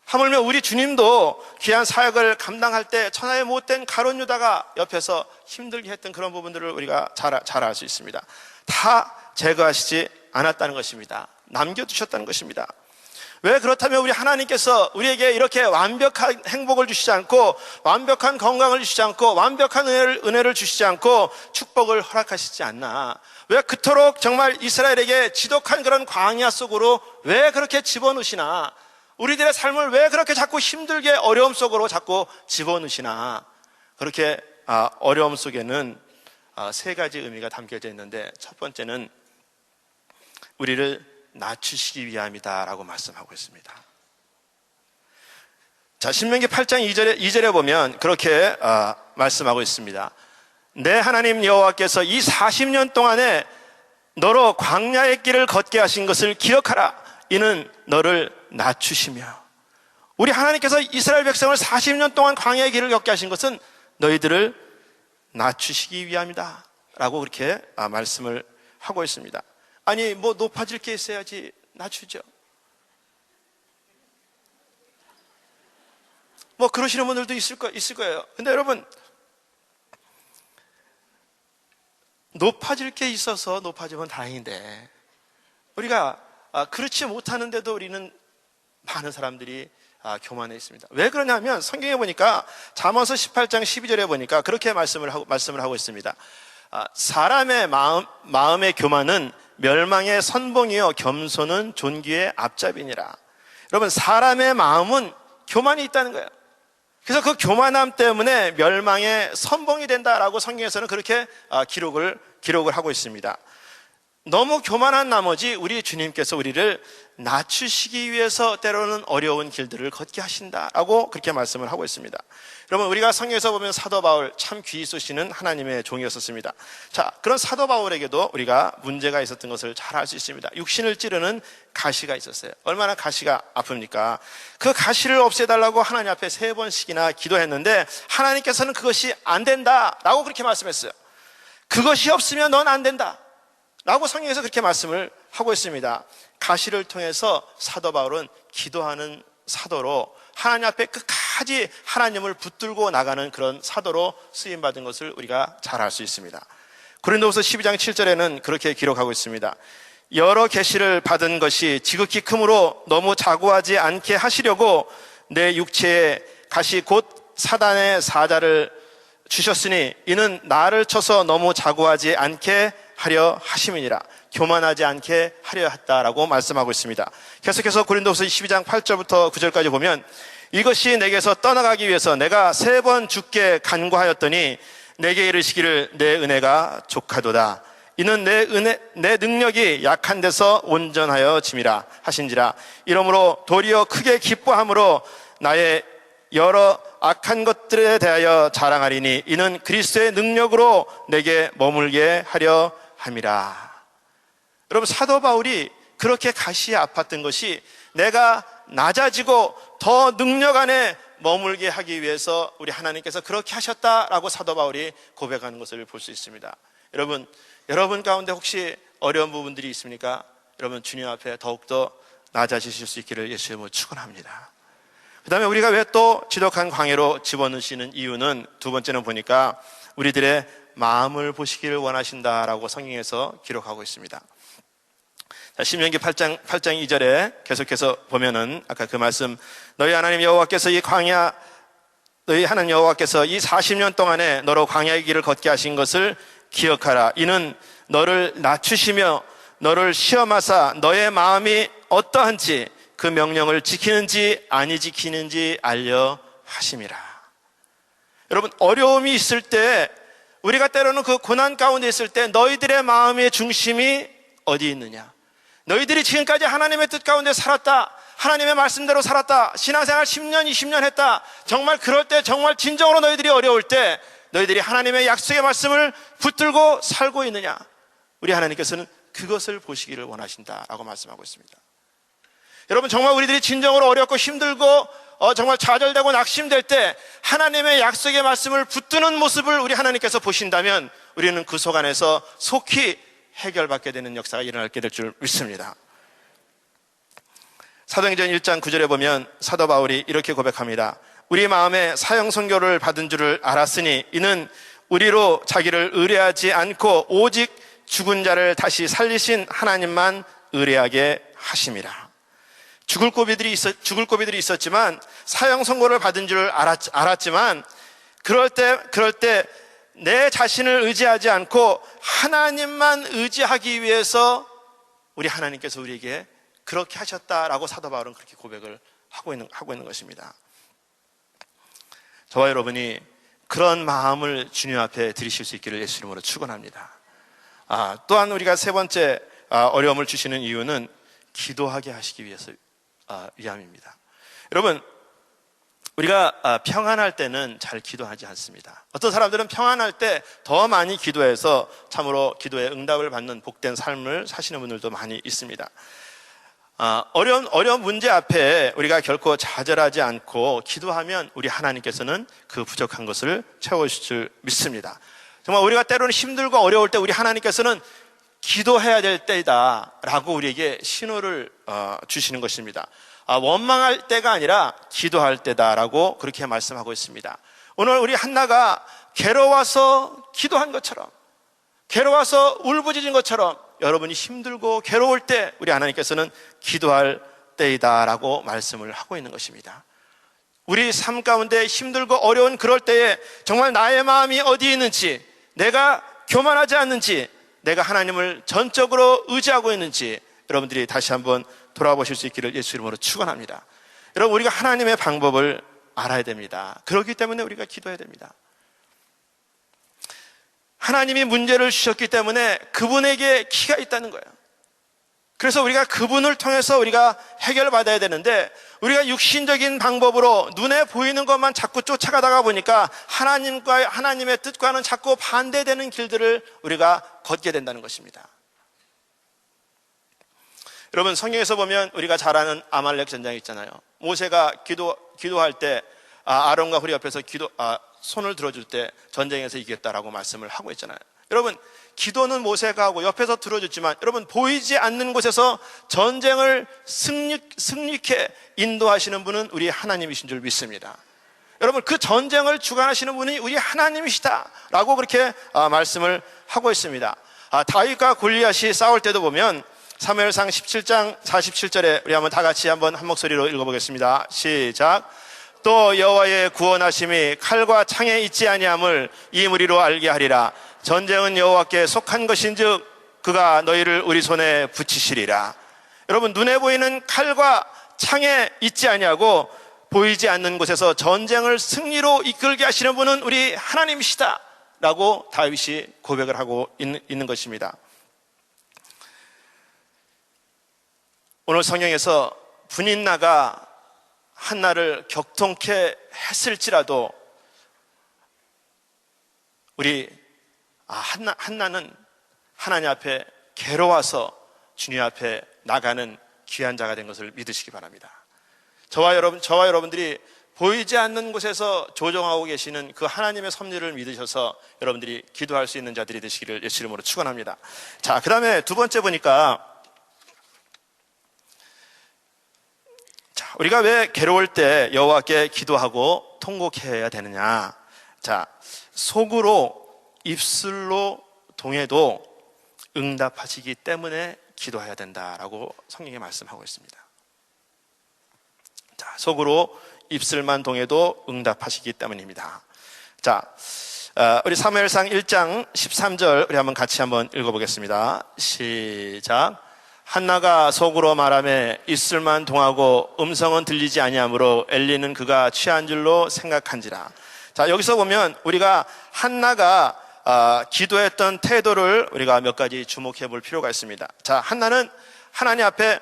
하물며 우리 주님도 귀한 사역을 감당할 때 천하의 못된 가룟 유다가 옆에서 힘들게 했던 그런 부분들을 우리가 잘 알 수 있습니다. 다 제거하시지 않았다는 것입니다. 남겨두셨다는 것입니다. 왜 그렇다면 우리 하나님께서 우리에게 이렇게 완벽한 행복을 주시지 않고, 완벽한 건강을 주시지 않고, 완벽한 은혜를 주시지 않고 축복을 허락하시지 않나? 왜 그토록 정말 이스라엘에게 지독한 그런 광야 속으로 왜 그렇게 집어넣으시나? 우리들의 삶을 왜 그렇게 자꾸 힘들게 어려움 속으로 자꾸 집어넣으시나? 그렇게 어려움 속에는 세 가지 의미가 담겨져 있는데, 첫 번째는 우리를 낮추시기 위함이다 라고 말씀하고 있습니다. 자, 신명기 8장 2절에 보면 그렇게 말씀하고 있습니다. 내 하나님 여호와께서 이 40년 동안에 너로 광야의 길을 걷게 하신 것을 기억하라. 이는 너를 낮추시며. 우리 하나님께서 이스라엘 백성을 40년 동안 광야의 길을 걷게 하신 것은 너희들을 낮추시기 위함이다 라고 그렇게 말씀을 하고 있습니다. 아니, 뭐 높아질 게 있어야지 낮추죠. 뭐 그러시는 분들도 있을 거예요. 근데 여러분, 높아질 게 있어서 높아지면 다행인데, 우리가 그렇지 못하는데도 우리는 많은 사람들이 교만해 있습니다. 왜 그러냐면 성경에 보니까 잠언서 18장 12절에 보니까 그렇게 말씀을 하고 있습니다. 사람의 마음의 교만은 멸망의 선봉이요 겸손은 존귀의 앞잡이니라. 여러분, 사람의 마음은 교만이 있다는 거예요. 그래서 그 교만함 때문에 멸망의 선봉이 된다라고 성경에서는 그렇게 기록을 하고 있습니다. 너무 교만한 나머지 우리 주님께서 우리를 낮추시기 위해서 때로는 어려운 길들을 걷게 하신다라고 그렇게 말씀을 하고 있습니다. 여러분, 우리가 성경에서 보면 사도 바울 참 귀히 쓰시는 하나님의 종이었었습니다. 자, 그런 사도 바울에게도 우리가 문제가 있었던 것을 잘 알 수 있습니다. 육신을 찌르는 가시가 있었어요. 얼마나 가시가 아픕니까? 그 가시를 없애달라고 하나님 앞에 3번씩이나 기도했는데 하나님께서는 그것이 안 된다라고 그렇게 말씀했어요. 그것이 없으면 넌 안 된다 라고 성경에서 그렇게 말씀을 하고 있습니다. 가시를 통해서 사도 바울은 기도하는 사도로 하나님 앞에 끝까지 하나님을 붙들고 나가는 그런 사도로 쓰임받은 것을 우리가 잘 알 수 있습니다. 고린도후서 12장 7절에는 그렇게 기록하고 있습니다. 여러 계시를 받은 것이 지극히 크므로 너무 자고하지 않게 하시려고 내 육체에 가시 곧 사단의 사자를 주셨으니 이는 나를 쳐서 너무 자고하지 않게 하려 하심이니라. 교만하지 않게 하려 했다라고 말씀하고 있습니다. 계속해서 고린도후서 12장 8절부터 9절까지 보면 이것이 내게서 떠나가기 위해서 내가 3번 주께 간구하였더니 내게 이르시기를 내 은혜가 족하도다. 이는 내 능력이 약한 데서 온전하여 짐이라 하신지라. 이러므로 도리어 크게 기뻐함으로 나의 여러 악한 것들에 대하여 자랑하리니 이는 그리스도의 능력으로 내게 머물게 하려 함이라. 여러분, 사도 바울이 그렇게 가시에 아팠던 것이 내가 낮아지고 더 능력 안에 머물게 하기 위해서 우리 하나님께서 그렇게 하셨다라고 사도 바울이 고백하는 것을 볼 수 있습니다. 여러분 가운데 혹시 어려운 부분들이 있습니까? 여러분, 주님 앞에 더욱더 낮아지실 수 있기를 예수 이름으로 축원합니다. 그 다음에 우리가 왜 또 지독한 광야로 집어넣으시는 이유는 두 번째는 보니까 우리들의 마음을 보시기를 원하신다라고 성경에서 기록하고 있습니다. 자, 신명기 8장 2절에 계속해서 보면은 아까 그 말씀, 너희 하나님 여호와께서 너희 하나님 여호와께서 이 40년 동안에 너로 광야의 길을 걷게 하신 것을 기억하라. 이는 너를 낮추시며 너를 시험하사 너의 마음이 어떠한지 그 명령을 지키는지 아니 지키는지 알려 하심이라. 여러분, 어려움이 있을 때, 우리가 때로는 그 고난 가운데 있을 때 너희들의 마음의 중심이 어디 있느냐? 너희들이 지금까지 하나님의 뜻 가운데 살았다, 하나님의 말씀대로 살았다, 신앙생활 10년 20년 했다, 정말 그럴 때, 정말 진정으로 너희들이 어려울 때 너희들이 하나님의 약속의 말씀을 붙들고 살고 있느냐? 우리 하나님께서는 그것을 보시기를 원하신다라고 말씀하고 있습니다. 여러분, 정말 우리들이 진정으로 어렵고 힘들고 정말 좌절되고 낙심될 때 하나님의 약속의 말씀을 붙드는 모습을 우리 하나님께서 보신다면 우리는 그 속 안에서 속히 해결받게 되는 역사가 일어나게 될 줄 믿습니다. 사도행전 1장 9절에 보면 사도 바울이 이렇게 고백합니다. 우리 마음에 사형 선고를 받은 줄을 알았으니 이는 우리로 자기를 의뢰하지 않고 오직 죽은 자를 다시 살리신 하나님만 의뢰하게 하심이라. 죽을 고비들이 있었지만 사형 선고를 받은 줄 알았지만 그럴 때 내 자신을 의지하지 않고 하나님만 의지하기 위해서 우리 하나님께서 우리에게 그렇게 하셨다라고 사도 바울은 그렇게 고백을 하고 있는 것입니다. 저와 여러분이 그런 마음을 주님 앞에 드리실 수 있기를 예수 이름으로 축원합니다. 또한 우리가 세 번째 어려움을 주시는 이유는 기도하게 하시기 위함입니다. 여러분, 우리가 평안할 때는 잘 기도하지 않습니다. 어떤 사람들은 평안할 때 더 많이 기도해서 참으로 기도에 응답을 받는 복된 삶을 사시는 분들도 많이 있습니다. 어려운 문제 앞에 우리가 결코 좌절하지 않고 기도하면 우리 하나님께서는 그 부족한 것을 채워주실 줄 믿습니다. 정말 우리가 때로는 힘들고 어려울 때 우리 하나님께서는 기도해야 될 때이다 라고 우리에게 신호를 주시는 것입니다. 원망할 때가 아니라 기도할 때다라고 그렇게 말씀하고 있습니다. 오늘 우리 한나가 괴로워서 기도한 것처럼, 괴로워서 울부짖은 것처럼 여러분이 힘들고 괴로울 때 우리 하나님께서는 기도할 때이다라고 말씀을 하고 있는 것입니다. 우리 삶 가운데 힘들고 어려운 그럴 때에 정말 나의 마음이 어디 있는지, 내가 교만하지 않는지, 내가 하나님을 전적으로 의지하고 있는지 여러분들이 다시 한번 돌아보실 수 있기를 예수 이름으로 축원합니다. 여러분, 우리가 하나님의 방법을 알아야 됩니다. 그렇기 때문에 우리가 기도해야 됩니다. 하나님이 문제를 주셨기 때문에 그분에게 키가 있다는 거예요. 그래서 우리가 그분을 통해서 우리가 해결받아야 되는데, 우리가 육신적인 방법으로 눈에 보이는 것만 자꾸 쫓아가다가 보니까 하나님의 뜻과는 자꾸 반대되는 길들을 우리가 걷게 된다는 것입니다. 여러분, 성경에서 보면 우리가 잘 아는 아말렉 전쟁이 있잖아요. 모세가 기도할 때 아론과 홀이 옆에서 손을 들어줄 때 전쟁에서 이겼다라고 말씀을 하고 있잖아요. 여러분, 기도는 모세가 하고 옆에서 들어줬지만 여러분, 보이지 않는 곳에서 전쟁을 승리케 인도하시는 분은 우리 하나님이신 줄 믿습니다. 여러분, 그 전쟁을 주관하시는 분이 우리 하나님이시다라고 그렇게 말씀을 하고 있습니다. 다윗과 골리앗이 싸울 때도 보면 사무엘상 17장 47절에 우리 한번 다 같이 한 목소리로 읽어보겠습니다. 시작. 또 여호와의 구원하심이 칼과 창에 있지 아니함을 이 무리로 알게 하리라. 전쟁은 여호와께 속한 것인즉 그가 너희를 우리 손에 붙이시리라. 여러분, 눈에 보이는 칼과 창에 있지 아니하고 보이지 않는 곳에서 전쟁을 승리로 이끌게 하시는 분은 우리 하나님이시다 라고 다윗이 고백을 하고 있는 것입니다. 오늘 성경에서 분인나가 한나를 격통케 했을지라도 우리 한나는 하나님 앞에 괴로워서 주님 앞에 나가는 귀한 자가 된 것을 믿으시기 바랍니다. 저와 여러분들이 보이지 않는 곳에서 조정하고 계시는 그 하나님의 섭리를 믿으셔서 여러분들이 기도할 수 있는 자들이 되시기를 예수 이름으로 축원합니다. 자, 그 다음에 두 번째 보니까 우리가 왜 괴로울 때 여호와께 기도하고 통곡해야 되느냐? 자, 속으로 입술로 동해도 응답하시기 때문에 기도해야 된다라고 성경에 말씀하고 있습니다. 자, 속으로 입술만 동해도 응답하시기 때문입니다. 자, 우리 사무엘상 1장 13절 우리 한번 같이 한번 읽어보겠습니다. 시작. 한나가 속으로 말하며 입술만 동하고 음성은 들리지 아니하므로 엘리는 그가 취한 줄로 생각한지라. 자, 여기서 보면 우리가 한나가 기도했던 태도를 우리가 몇 가지 주목해 볼 필요가 있습니다. 자, 한나는 하나님 앞에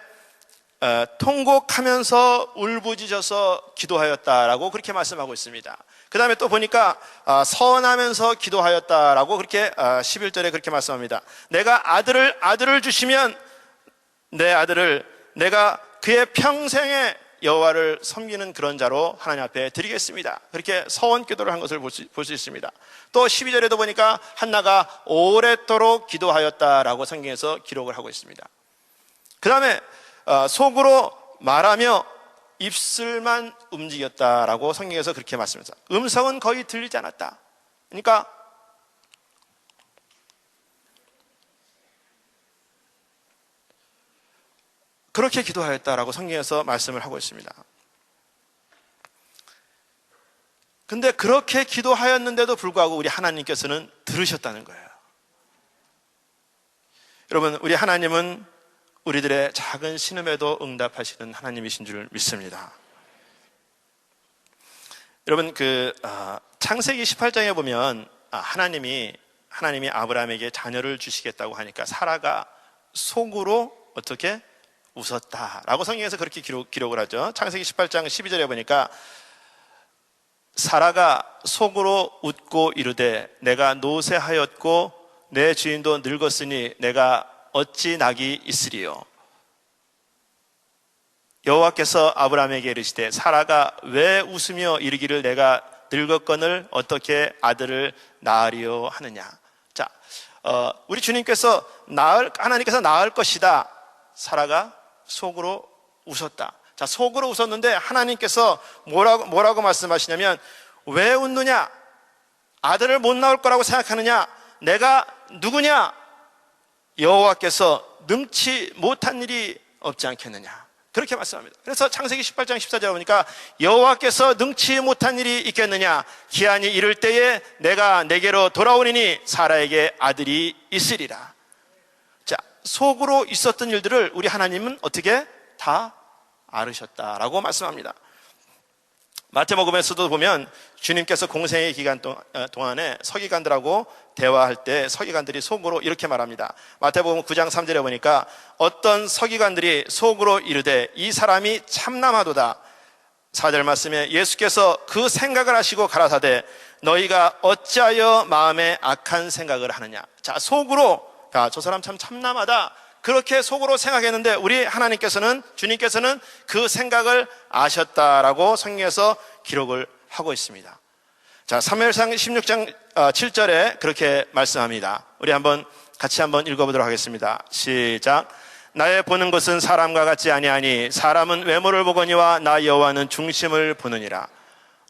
통곡하면서 울부짖어서 기도하였다라고 그렇게 말씀하고 있습니다. 그 다음에 또 보니까 서원하면서 기도하였다라고 그렇게 11절에 그렇게 말씀합니다. 내가 아들을 주시면 내 아들을 내가 그의 평생에 여호와를 섬기는 그런 자로 하나님 앞에 드리겠습니다. 그렇게 서원 기도를 한 것을 볼 수 있습니다. 또 12절에도 보니까 한나가 오랫도록 기도하였다라고 성경에서 기록을 하고 있습니다. 그 다음에 속으로 말하며 입술만 움직였다라고 성경에서 그렇게 말씀합니다. 음성은 거의 들리지 않았다. 그러니까 그렇게 기도하였다라고 성경에서 말씀을 하고 있습니다. 근데 그렇게 기도하였는데도 불구하고 우리 하나님께서는 들으셨다는 거예요. 여러분, 우리 하나님은 우리들의 작은 신음에도 응답하시는 하나님이신 줄 믿습니다. 여러분, 창세기 18장에 보면 하나님이 아브라함에게 자녀를 주시겠다고 하니까 사라가 속으로 어떻게 웃었다라고 성경에서 그렇게 기록을 하죠. 창세기 18장 12절에 보니까 사라가 속으로 웃고 이르되 내가 노쇠하였고 내 주인도 늙었으니 내가 어찌 낙이 있으리요. 여호와께서 아브라함에게 이르시되 사라가 왜 웃으며 이르기를 내가 늙었거늘 어떻게 아들을 낳으리요 하느냐. 자, 우리 주님께서 하나님께서 낳을 것이다. 사라가 속으로 웃었다. 자, 속으로 웃었는데 하나님께서 뭐라고 말씀하시냐면 왜 웃느냐? 아들을 못 낳을 거라고 생각하느냐? 내가 누구냐? 여호와께서 능치 못한 일이 없지 않겠느냐? 그렇게 말씀합니다. 그래서 창세기 18장 14절에 보니까 여호와께서 능치 못한 일이 있겠느냐? 기한이 이를 때에 내가 내게로 돌아오리니 사라에게 아들이 있으리라. 자, 속으로 있었던 일들을 우리 하나님은 어떻게 다 알으셨다라고 말씀합니다. 마태복음에서도 보면 주님께서 공생의 기간 동안에 서기관들하고 대화할 때 서기관들이 속으로 이렇게 말합니다. 마태복음 9장 3절에 보니까 어떤 서기관들이 속으로 이르되 이 사람이 참남하도다. 4절 말씀에 예수께서 그 생각을 하시고 가라사대 너희가 어찌하여 마음에 악한 생각을 하느냐. 자, 속으로 저 사람 참 참남하다. 그렇게 속으로 생각했는데 우리 하나님께서는 주님께서는 그 생각을 아셨다라고 성경에서 기록을 하고 있습니다. 자, 사무엘상 16장 7절에 그렇게 말씀합니다. 우리 같이 한번 읽어보도록 하겠습니다. 시작. 나의 보는 것은 사람과 같지 아니하니 사람은 외모를 보거니와 나 여호와는 중심을 보느니라.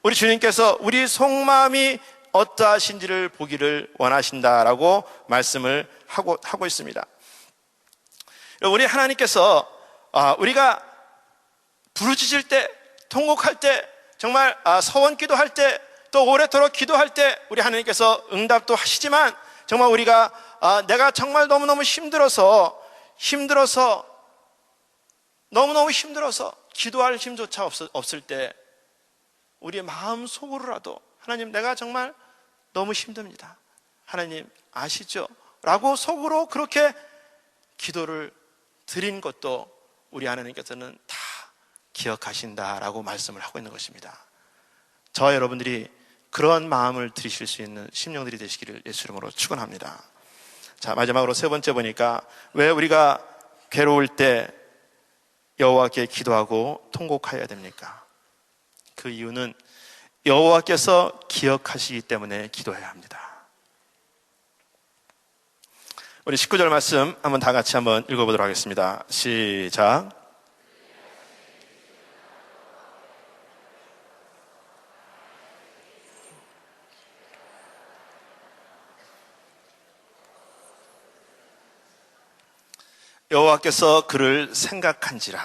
우리 주님께서 우리 속마음이 어떠하신지를 보기를 원하신다라고 말씀을 하고 있습니다. 우리 하나님께서 우리가 부르짖을 때, 통곡할 때, 정말 서원 기도할 때, 또 오래도록 기도할 때 우리 하나님께서 응답도 하시지만 정말 우리가 내가 정말 너무너무 힘들어서 너무너무 힘들어서 기도할 힘조차 없을 때 우리의 마음 속으로라도 하나님 내가 정말 너무 힘듭니다. 하나님 아시죠? 라고 속으로 그렇게 기도를 드린 것도 우리 하나님께서는 다 기억하신다라고 말씀을 하고 있는 것입니다. 저와 여러분들이 그런 마음을 드리실 수 있는 심령들이 되시기를 예수 이름으로 축원합니다. 자, 마지막으로 세 번째 보니까 왜 우리가 괴로울 때 여호와께 기도하고 통곡해야 됩니까? 그 이유는 여호와께서 기억하시기 때문에 기도해야 합니다. 우리 19절 말씀 한번 다 같이 한번 읽어보도록 하겠습니다. 시작. 여호와께서 그를 생각한지라.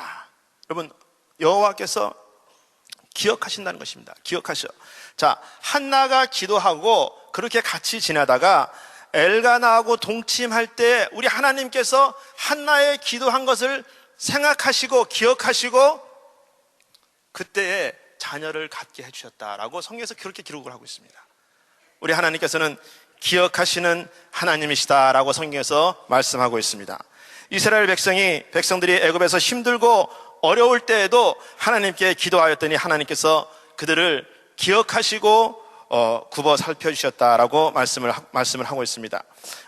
여러분, 여호와께서 기억하신다는 것입니다. 기억하셔. 자, 한나가 기도하고 그렇게 같이 지내다가 엘가나하고 동침할 때 우리 하나님께서 한나의 기도한 것을 생각하시고 기억하시고 그때에 자녀를 갖게 해주셨다라고 성경에서 그렇게 기록을 하고 있습니다. 우리 하나님께서는 기억하시는 하나님이시다라고 성경에서 말씀하고 있습니다. 이스라엘 백성들이 애굽에서 힘들고 어려울 때에도 하나님께 기도하였더니 하나님께서 그들을 기억하시고 굽어 살펴주셨다라고 말씀을 하고 있습니다.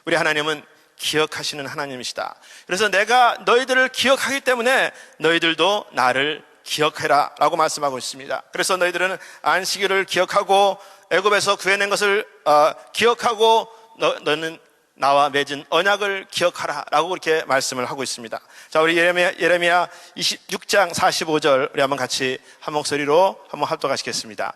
우리 하나님은 기억하시는 하나님이시다. 그래서 내가 너희들을 기억하기 때문에 너희들도 나를 기억해라 라고 말씀하고 있습니다. 그래서 너희들은 안식일을 기억하고 애굽에서 구해낸 것을 기억하고 너는 나와 맺은 언약을 기억하라 라고 그렇게 말씀을 하고 있습니다. 자, 우리 예레미야 26장 45절 우리 한번 같이 한 목소리로 한번 합독하시겠습니다.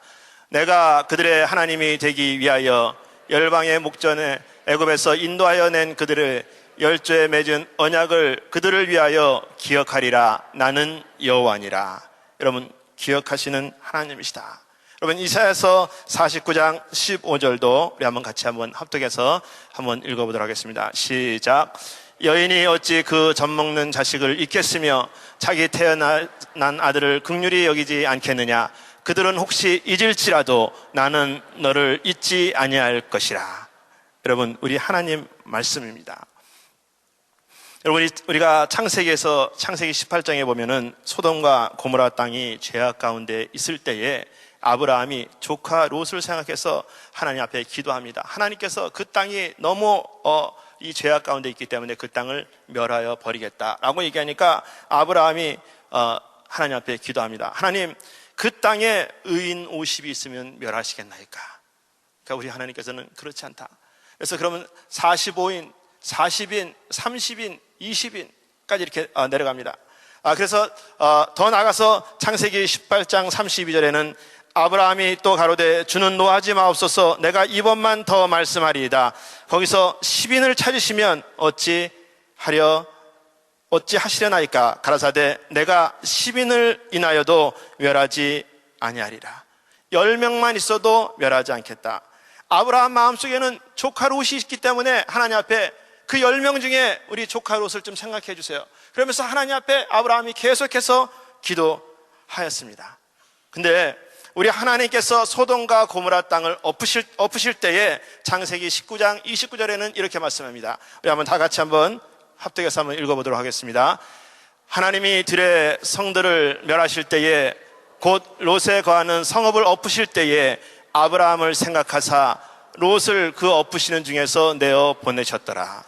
내가 그들의 하나님이 되기 위하여 열방의 목전에 애굽에서 인도하여 낸 그들을 열조에 맺은 언약을 그들을 위하여 기억하리라. 나는 여호와니라. 여러분, 기억하시는 하나님이시다. 여러분, 이사야서 49장 15절도 우리 한번 같이 한번 합독해서 한번 읽어보도록 하겠습니다. 시작. 여인이 어찌 그 젖먹는 자식을 잊겠으며 자기 태어난 아들을 긍휼히 여기지 않겠느냐. 그들은 혹시 잊을지라도 나는 너를 잊지 아니할 것이라. 여러분, 우리 하나님 말씀입니다. 여러분, 우리가 창세기에서 창세기 18장에 보면은 소돔과 고모라 땅이 죄악 가운데 있을 때에 아브라함이 조카 롯을 생각해서 하나님 앞에 기도합니다. 하나님께서 그 땅이 너무 이 죄악 가운데 있기 때문에 그 땅을 멸하여 버리겠다라고 얘기하니까 아브라함이 하나님 앞에 기도합니다. 하나님, 그 땅에 의인 50이 있으면 멸하시겠나이까? 그러니까 우리 하나님께서는 그렇지 않다. 그래서 그러면 45인, 40인, 30인, 20인까지 이렇게 내려갑니다. 그래서 더 나가서 창세기 18장 32절에는 아브라함이 또 가로되 주는 노하지 마옵소서. 내가 이번만 더 말씀하리이다. 거기서 10인을 찾으시면 어찌 하시려나이까? 가라사대 내가 10인을 인하여도 멸하지 아니하리라. 10명만 있어도 멸하지 않겠다. 아브라함 마음속에는 조카 롯이 있기 때문에 하나님 앞에 그 10명 중에 우리 조카 롯을 좀 생각해 주세요. 그러면서 하나님 앞에 아브라함이 계속해서 기도하였습니다. 근데 우리 하나님께서 소돔과 고모라 땅을 엎으실 때에 창세기 19장 29절에는 이렇게 말씀합니다. 우리 한번 다 같이 한번 합독해서 한번 읽어보도록 하겠습니다. 하나님이 들의 성들을 멸하실 때에 곧 롯에 거하는 성읍을 엎으실 때에 아브라함을 생각하사 롯을 그 엎으시는 중에서 내어 보내셨더라.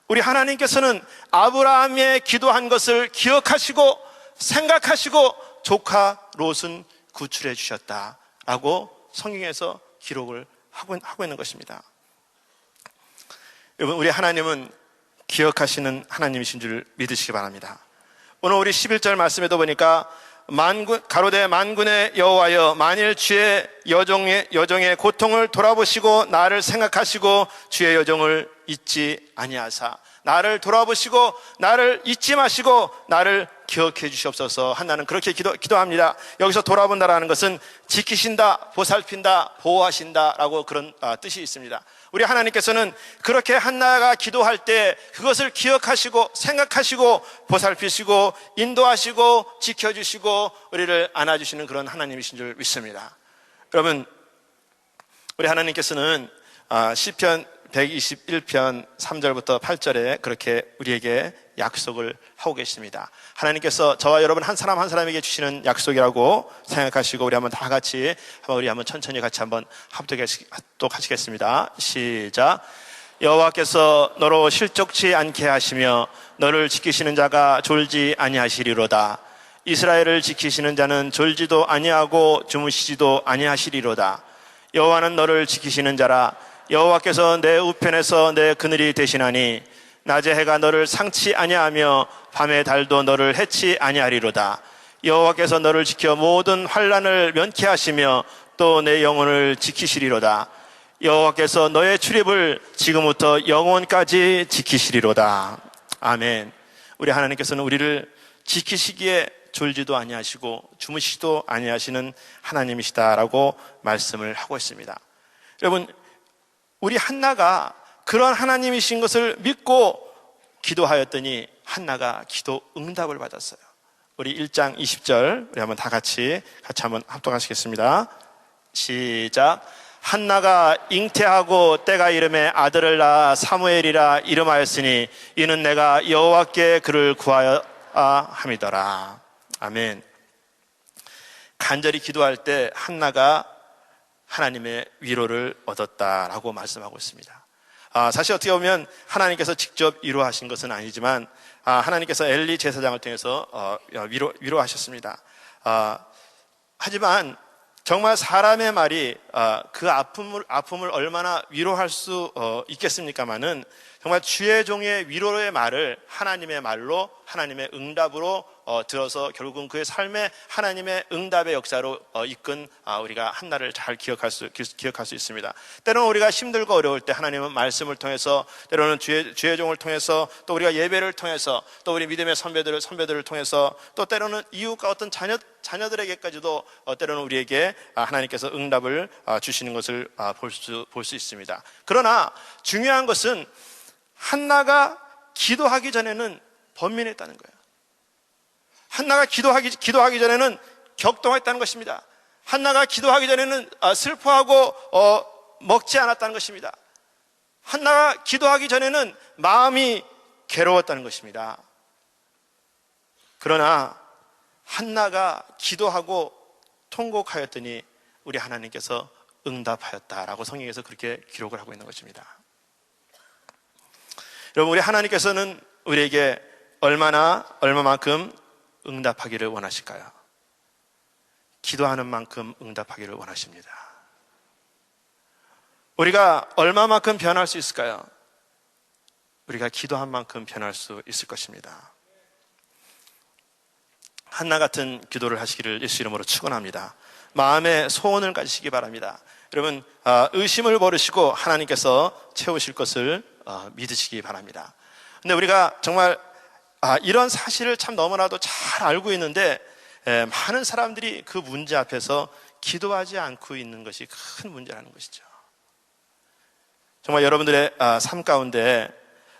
우리 하나님께서는 아브라함의 기도한 것을 기억하시고 생각하시고 조카 롯은 구출해 주셨다라고 성경에서 기록을 하고 있는 것입니다. 여러분, 우리 하나님은 기억하시는 하나님이신 줄 믿으시기 바랍니다. 오늘 우리 11절 말씀에도 보니까 가로되 만군의 여호와여, 만일 주의 여종의 고통을 돌아보시고 나를 생각하시고 주의 여종을 잊지 아니하사, 나를 돌아보시고 나를 잊지 마시고 나를 기억해 주시옵소서. 한나는 그렇게 기도합니다. 여기서 돌아본다라는 것은 지키신다, 보살핀다, 보호하신다 라고 그런 뜻이 있습니다. 우리 하나님께서는 그렇게 한나가 기도할 때 그것을 기억하시고 생각하시고 보살피시고 인도하시고 지켜주시고 우리를 안아주시는 그런 하나님이신 줄 믿습니다. 여러분, 우리 하나님께서는 시편 121편 3절부터 8절에 그렇게 우리에게 약속을 하고 계십니다. 하나님께서 저와 여러분 한 사람 한 사람에게 주시는 약속이라고 생각하시고 우리 한번 다 같이 우리 한번 천천히 같이 한번 합독하시겠습니다. 시작. 여호와께서 너로 실족치 않게 하시며 너를 지키시는 자가 졸지 아니하시리로다. 이스라엘을 지키시는 자는 졸지도 아니하고 주무시지도 아니하시리로다. 여호와는 너를 지키시는 자라. 여호와께서 내 우편에서 내 그늘이 되시나니 낮에 해가 너를 상치 아니하며 밤에 달도 너를 해치 아니하리로다. 여호와께서 너를 지켜 모든 환난을 면케 하시며 또 내 영혼을 지키시리로다. 여호와께서 너의 출입을 지금부터 영원까지 지키시리로다. 아멘. 우리 하나님께서는 우리를 지키시기에 졸지도 아니하시고 주무시지도 아니하시는 하나님이시다라고 말씀을 하고 있습니다. 여러분, 우리 한나가 그런 하나님이신 것을 믿고 기도하였더니 한나가 기도 응답을 받았어요. 우리 1장 20절 우리 한번 다 같이 한번 합독하시겠습니다. 시작. 한나가 잉태하고 때가 이름에 아들을 낳아 사무엘이라 이름하였으니 이는 내가 여호와께 그를 구하여 함이더라. 아멘. 간절히 기도할 때 한나가 하나님의 위로를 얻었다라고 말씀하고 있습니다. 사실 어떻게 보면 하나님께서 직접 위로하신 것은 아니지만 하나님께서 엘리 제사장을 통해서 위로하셨습니다. 하지만 정말 사람의 말이 그 아픔을 얼마나 위로할 수 있겠습니까마는 정말 주의 종의 위로의 말을 하나님의 말로 하나님의 응답으로 들어서 결국은 그의 삶에 하나님의 응답의 역사로 이끈 우리가 한나를 잘 기억할 수 있습니다. 때로는 우리가 힘들고 어려울 때 하나님은 말씀을 통해서, 때로는 주의 종을 통해서, 또 우리가 예배를 통해서, 또 우리 믿음의 선배들을 통해서, 또 때로는 이웃과 어떤 자녀들에게까지도 때로는 우리에게 하나님께서 응답을 주시는 것을 볼 수 있습니다. 그러나 중요한 것은 한나가 기도하기 전에는 번민했다는 거예요. 한나가 기도하기 전에는 격동했다는 것입니다. 한나가 기도하기 전에는 슬퍼하고 먹지 않았다는 것입니다. 한나가 기도하기 전에는 마음이 괴로웠다는 것입니다. 그러나 한나가 기도하고 통곡하였더니 우리 하나님께서 응답하였다라고 성경에서 그렇게 기록을 하고 있는 것입니다. 여러분, 우리 하나님께서는 우리에게 얼마만큼 응답하기를 원하실까요? 기도하는 만큼 응답하기를 원하십니다. 우리가 얼마만큼 변할 수 있을까요? 우리가 기도한 만큼 변할 수 있을 것입니다. 한나 같은 기도를 하시기를 예수 이름으로 축원합니다. 마음의 소원을 가지시기 바랍니다. 여러분, 의심을 버리시고 하나님께서 채우실 것을 믿으시기 바랍니다. 근데 우리가 정말 이런 사실을 참 너무나도 잘 알고 있는데 많은 사람들이 그 문제 앞에서 기도하지 않고 있는 것이 큰 문제라는 것이죠. 정말 여러분들의 삶 가운데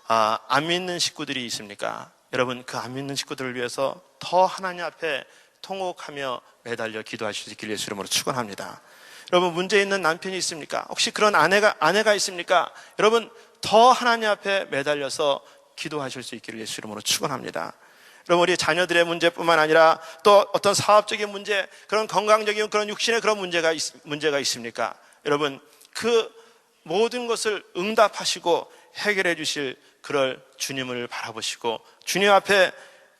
안 믿는 식구들이 있습니까? 여러분, 그 안 믿는 식구들을 위해서 더 하나님 앞에 통곡하며 매달려 기도하실 수 있기를 예수 이름으로 축원합니다. 여러분, 문제 있는 남편이 있습니까? 혹시 그런 아내가 있습니까? 여러분, 더 하나님 앞에 매달려서 기도하실 수 있기를 예수 이름으로 축원합니다. 여러분, 우리 자녀들의 문제뿐만 아니라 또 어떤 사업적인 문제, 그런 건강적인 그런 육신의 그런 문제가 있습니까? 여러분, 그 모든 것을 응답하시고 해결해 주실 그럴 주님을 바라보시고 주님 앞에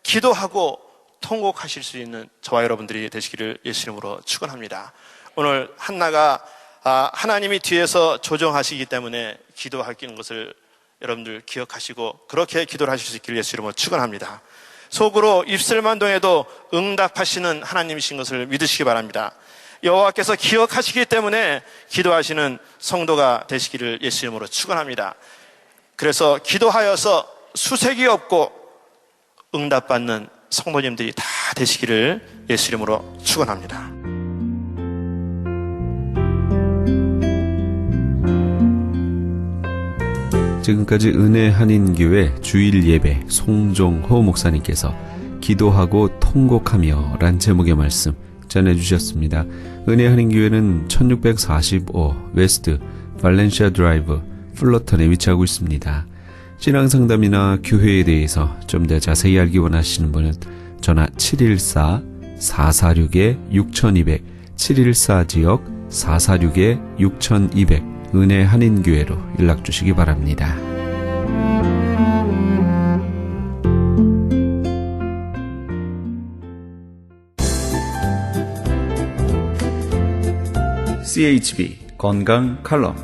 기도하고 통곡하실 수 있는 저와 여러분들이 되시기를 예수 이름으로 축원합니다. 오늘 한나가 하나님이 뒤에서 조정하시기 때문에 기도하는 것을 여러분들 기억하시고 그렇게 기도를 하실 수 있기를 예수 이름으로 축원합니다. 속으로 입술만 동해도 응답하시는 하나님이신 것을 믿으시기 바랍니다. 여호와께서 기억하시기 때문에 기도하시는 성도가 되시기를 예수 이름으로 축원합니다. 그래서 기도하여서 수색이 없고 응답받는 성도님들이 다 되시기를 예수 이름으로 축원합니다. 지금까지 은혜 한인교회 주일 예배 송종호 목사님께서 기도하고 통곡하며 란 제목의 말씀 전해주셨습니다. 은혜 한인교회는 1645 웨스트 발렌시아 드라이브 플러턴에 위치하고 있습니다. 신앙상담이나 교회에 대해서 좀 더 자세히 알기 원하시는 분은 전화 714-446-6200 714지역 446-6200 은혜 한인교회로 연락주시기 바랍니다. CHB 건강 칼럼.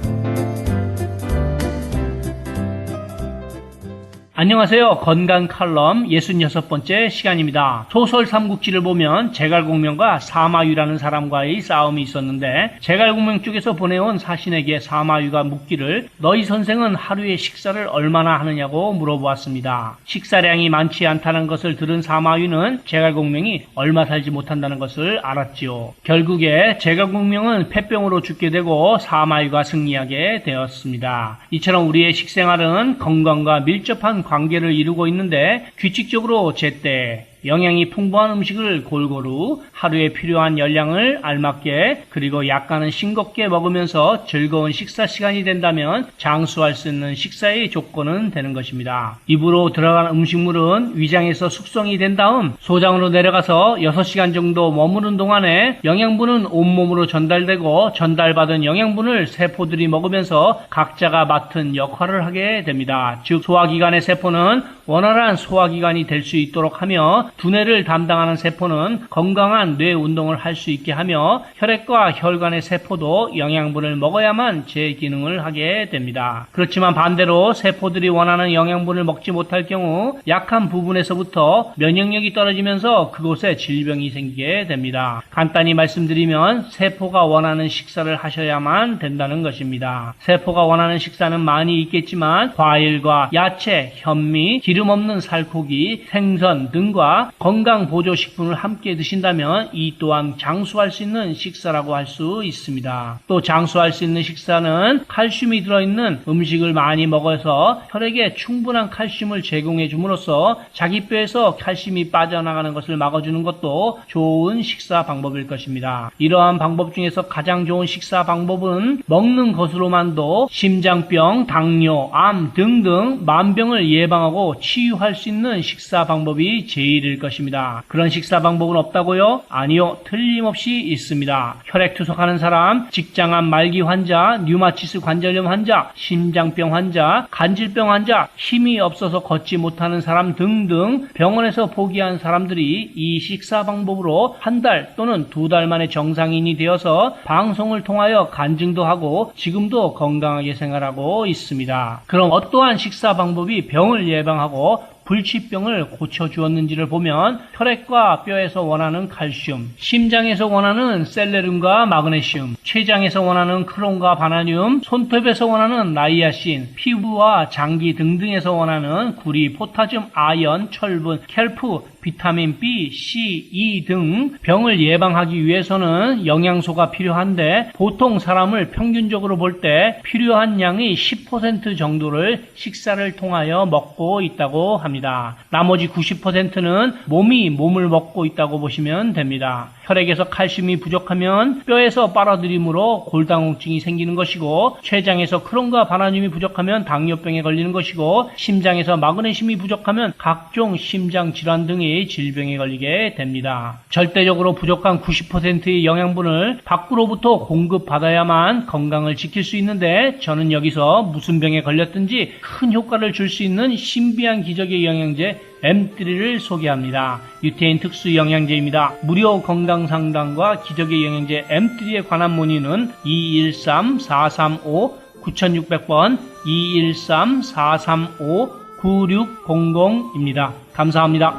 안녕하세요. 건강 칼럼 66번째 시간입니다. 소설 삼국지를 보면 제갈공명과 사마유라는 사람과의 싸움이 있었는데 제갈공명 쪽에서 보내온 사신에게 사마유가 묻기를 너희 선생은 하루에 식사를 얼마나 하느냐고 물어보았습니다. 식사량이 많지 않다는 것을 들은 사마유는 제갈공명이 얼마 살지 못한다는 것을 알았지요. 결국에 제갈공명은 폐병으로 죽게 되고 사마유가 승리하게 되었습니다. 이처럼 우리의 식생활은 건강과 밀접한 관계를 이루고 있는데 규칙적으로 제때 영양이 풍부한 음식을 골고루 하루에 필요한 열량을 알맞게 그리고 약간은 싱겁게 먹으면서 즐거운 식사 시간이 된다면 장수할 수 있는 식사의 조건은 되는 것입니다. 입으로 들어간 음식물은 위장에서 숙성이 된 다음 소장으로 내려가서 6시간 정도 머무는 동안에 영양분은 온몸으로 전달되고 전달받은 영양분을 세포들이 먹으면서 각자가 맡은 역할을 하게 됩니다. 즉 소화기관의 세포는 원활한 소화기관이 될 수 있도록 하며 두뇌를 담당하는 세포는 건강한 뇌 운동을 할 수 있게 하며 혈액과 혈관의 세포도 영양분을 먹어야만 제 기능을 하게 됩니다. 그렇지만 반대로 세포들이 원하는 영양분을 먹지 못할 경우 약한 부분에서부터 면역력이 떨어지면서 그곳에 질병이 생기게 됩니다. 간단히 말씀드리면 세포가 원하는 식사를 하셔야만 된다는 것입니다. 세포가 원하는 식사는 많이 있겠지만 과일과 야채, 현미, 기름 없는 살코기, 생선 등과 건강 보조식품을 함께 드신다면 이 또한 장수할 수 있는 식사라고 할 수 있습니다. 또 장수할 수 있는 식사는 칼슘이 들어있는 음식을 많이 먹어서 혈액에 충분한 칼슘을 제공해 줌으로써 자기 뼈에서 칼슘이 빠져나가는 것을 막아주는 것도 좋은 식사 방법일 것입니다. 이러한 방법 중에서 가장 좋은 식사 방법은 먹는 것으로만도 심장병, 당뇨, 암 등등 만병을 예방하고 치유할 수 있는 식사 방법이 제일일 것입니다. 그런 식사 방법은 없다고요? 아니요, 틀림없이 있습니다. 혈액 투석하는 사람, 직장암 말기 환자, 류마티스 관절염 환자, 심장병 환자, 간질병 환자, 힘이 없어서 걷지 못하는 사람 등등 병원에서 포기한 사람들이 이 식사 방법으로 한 달 또는 2달 만에 정상인이 되어서 방송을 통하여 간증도 하고 지금도 건강하게 생활하고 있습니다. 그럼 어떠한 식사 방법이 병을 예방하고 불치병을 고쳐주었는지를 보면 혈액과 뼈에서 원하는 칼슘, 심장에서 원하는 셀레늄과 마그네슘, 췌장에서 원하는 크롬과 바나늄, 손톱에서 원하는 나이아신, 피부와 장기 등등에서 원하는 구리, 포타슘, 아연, 철분, 켈프, 비타민 B, C, E 등 병을 예방하기 위해서는 영양소가 필요한데 보통 사람을 평균적으로 볼 때 필요한 양의 10% 정도를 식사를 통하여 먹고 있다고 합니다. 나머지 90%는 몸이 몸을 먹고 있다고 보시면 됩니다. 혈액에서 칼슘이 부족하면 뼈에서 빨아들임으로 골다공증이 생기는 것이고 췌장에서 크롬과 바나늄이 부족하면 당뇨병에 걸리는 것이고 심장에서 마그네슘이 부족하면 각종 심장 질환 등의 질병에 걸리게 됩니다. 절대적으로 부족한 90%의 영양분을 밖으로부터 공급받아야만 건강을 지킬 수 있는데 저는 여기서 무슨 병에 걸렸든지 큰 효과를 줄 수 있는 신비한 기적의 영양제 M3를 소개합니다. 유태인 특수 영양제입니다. 무료 건강상담과 기적의 영양제 M3에 관한 문의는 213-435-9600번 213-435-9600입니다. 감사합니다.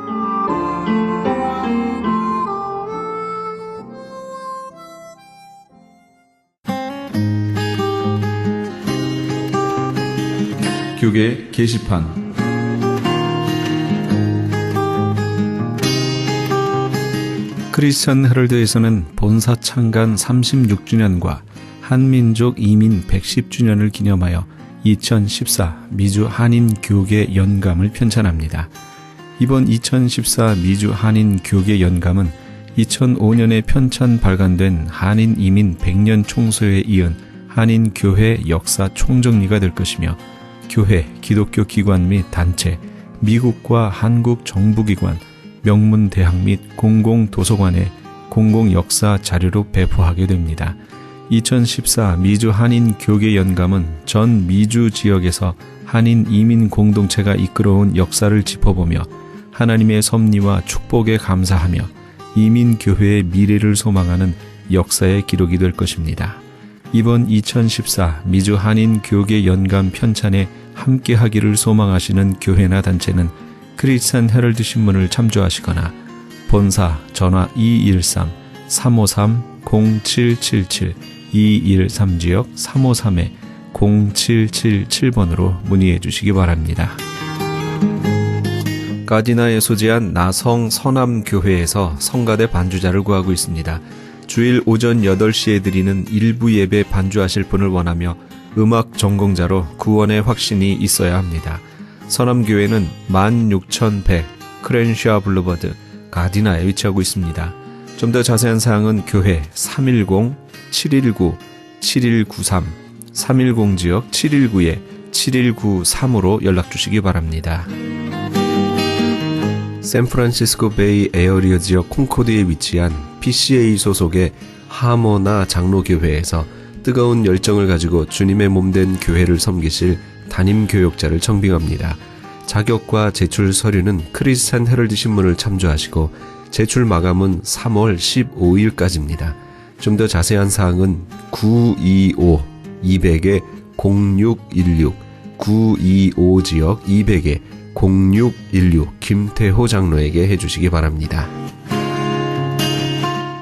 교계 게시판 크리스천 헤럴드에서는 본사 창간 36주년과 한민족 이민 110주년을 기념하여 2014 미주 한인 교계 연감을 편찬합니다. 이번 2014 미주 한인 교계 연감은 2005년에 편찬 발간된 한인 이민 100년 총소에 이은 한인 교회 역사 총정리가 될 것이며 교회, 기독교 기관 및 단체, 미국과 한국 정부기관, 명문대학 및 공공도서관에 공공역사 자료로 배포하게 됩니다. 2014 미주 한인 교계 연감은 전 미주 지역에서 한인 이민 공동체가 이끌어온 역사를 짚어보며 하나님의 섭리와 축복에 감사하며 이민교회의 미래를 소망하는 역사의 기록이 될 것입니다. 이번 2014 미주 한인 교계 연간 편찬에 함께하기를 소망하시는 교회나 단체는 크리스찬 헤럴드 신문을 참조하시거나 본사 전화 213-353-0777 213지역 353-0777번으로 문의해 주시기 바랍니다. 가디나에 소재한 나성 서남교회에서 성가대 반주자를 구하고 있습니다. 주일 오전 8시에 드리는 일부 예배 반주하실 분을 원하며 음악 전공자로 구원의 확신이 있어야 합니다. 서남교회는 16100 크렌샤 블루버드 가디나에 위치하고 있습니다. 좀 더 자세한 사항은 교회 310-719-7193 310지역 719-7193으로 연락주시기 바랍니다. 샌프란시스코 베이 에어리어 지역 콩코드에 위치한 PCA 소속의 하모나 장로교회에서 뜨거운 열정을 가지고 주님의 몸된 교회를 섬기실 담임교역자를 청빙합니다. 자격과 제출 서류는 크리스찬 헤럴드 신문을 참조하시고 제출 마감은 3월 15일까지입니다. 좀 더 자세한 사항은 925-200-0616 925지역 200-0616 김태호 장로에게 해주시기 바랍니다.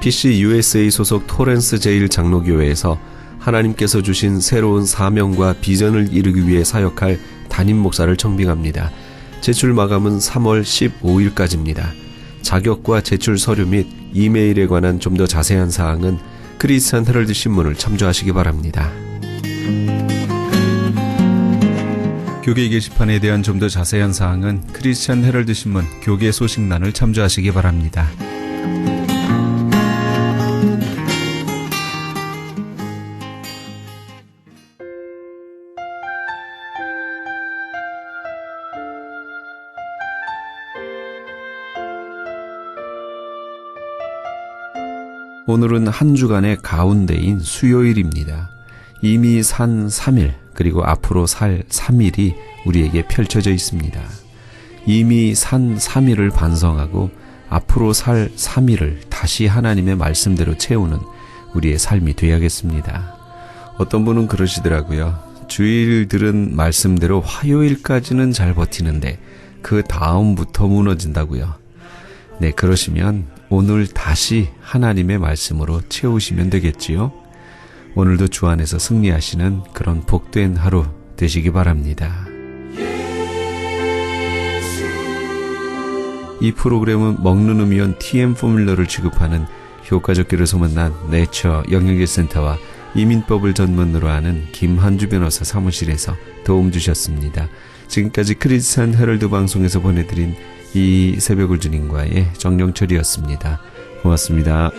PC USA 소속 토렌스 제일 장로교회에서 하나님께서 주신 새로운 사명과 비전을 이루기 위해 사역할 담임 목사를 청빙합니다. 제출 마감은 3월 15일까지입니다. 자격과 제출 서류 및 이메일에 관한 좀 더 자세한 사항은 크리스찬 헤럴드 신문을 참조하시기 바랍니다. 교계 게시판에 대한 좀 더 자세한 사항은 크리스찬 헤럴드 신문 교계 소식란을 참조하시기 바랍니다. 오늘은 한 주간의 가운데인 수요일입니다. 이미 산 3일 그리고 앞으로 살 3일이 우리에게 펼쳐져 있습니다. 이미 산 3일을 반성하고 앞으로 살 3일을 다시 하나님의 말씀대로 채우는 우리의 삶이 되어야겠습니다. 어떤 분은 그러시더라고요. 주일 들은 말씀대로 화요일까지는 잘 버티는데 그 다음부터 무너진다고요. 네, 그러시면 오늘 다시 하나님의 말씀으로 채우시면 되겠지요. 오늘도 주 안에서 승리하시는 그런 복된 하루 되시기 바랍니다. 이 프로그램은 먹는 음이온 TM 포뮬러를 취급하는 효과적 기를 소문난 내처 영양제센터와 이민법을 전문으로 하는 김한주 변호사 사무실에서 도움 주셨습니다. 지금까지 크리스찬 헤럴드 방송에서 보내드린 이 새벽을 주님과의 정령철이었습니다. 고맙습니다.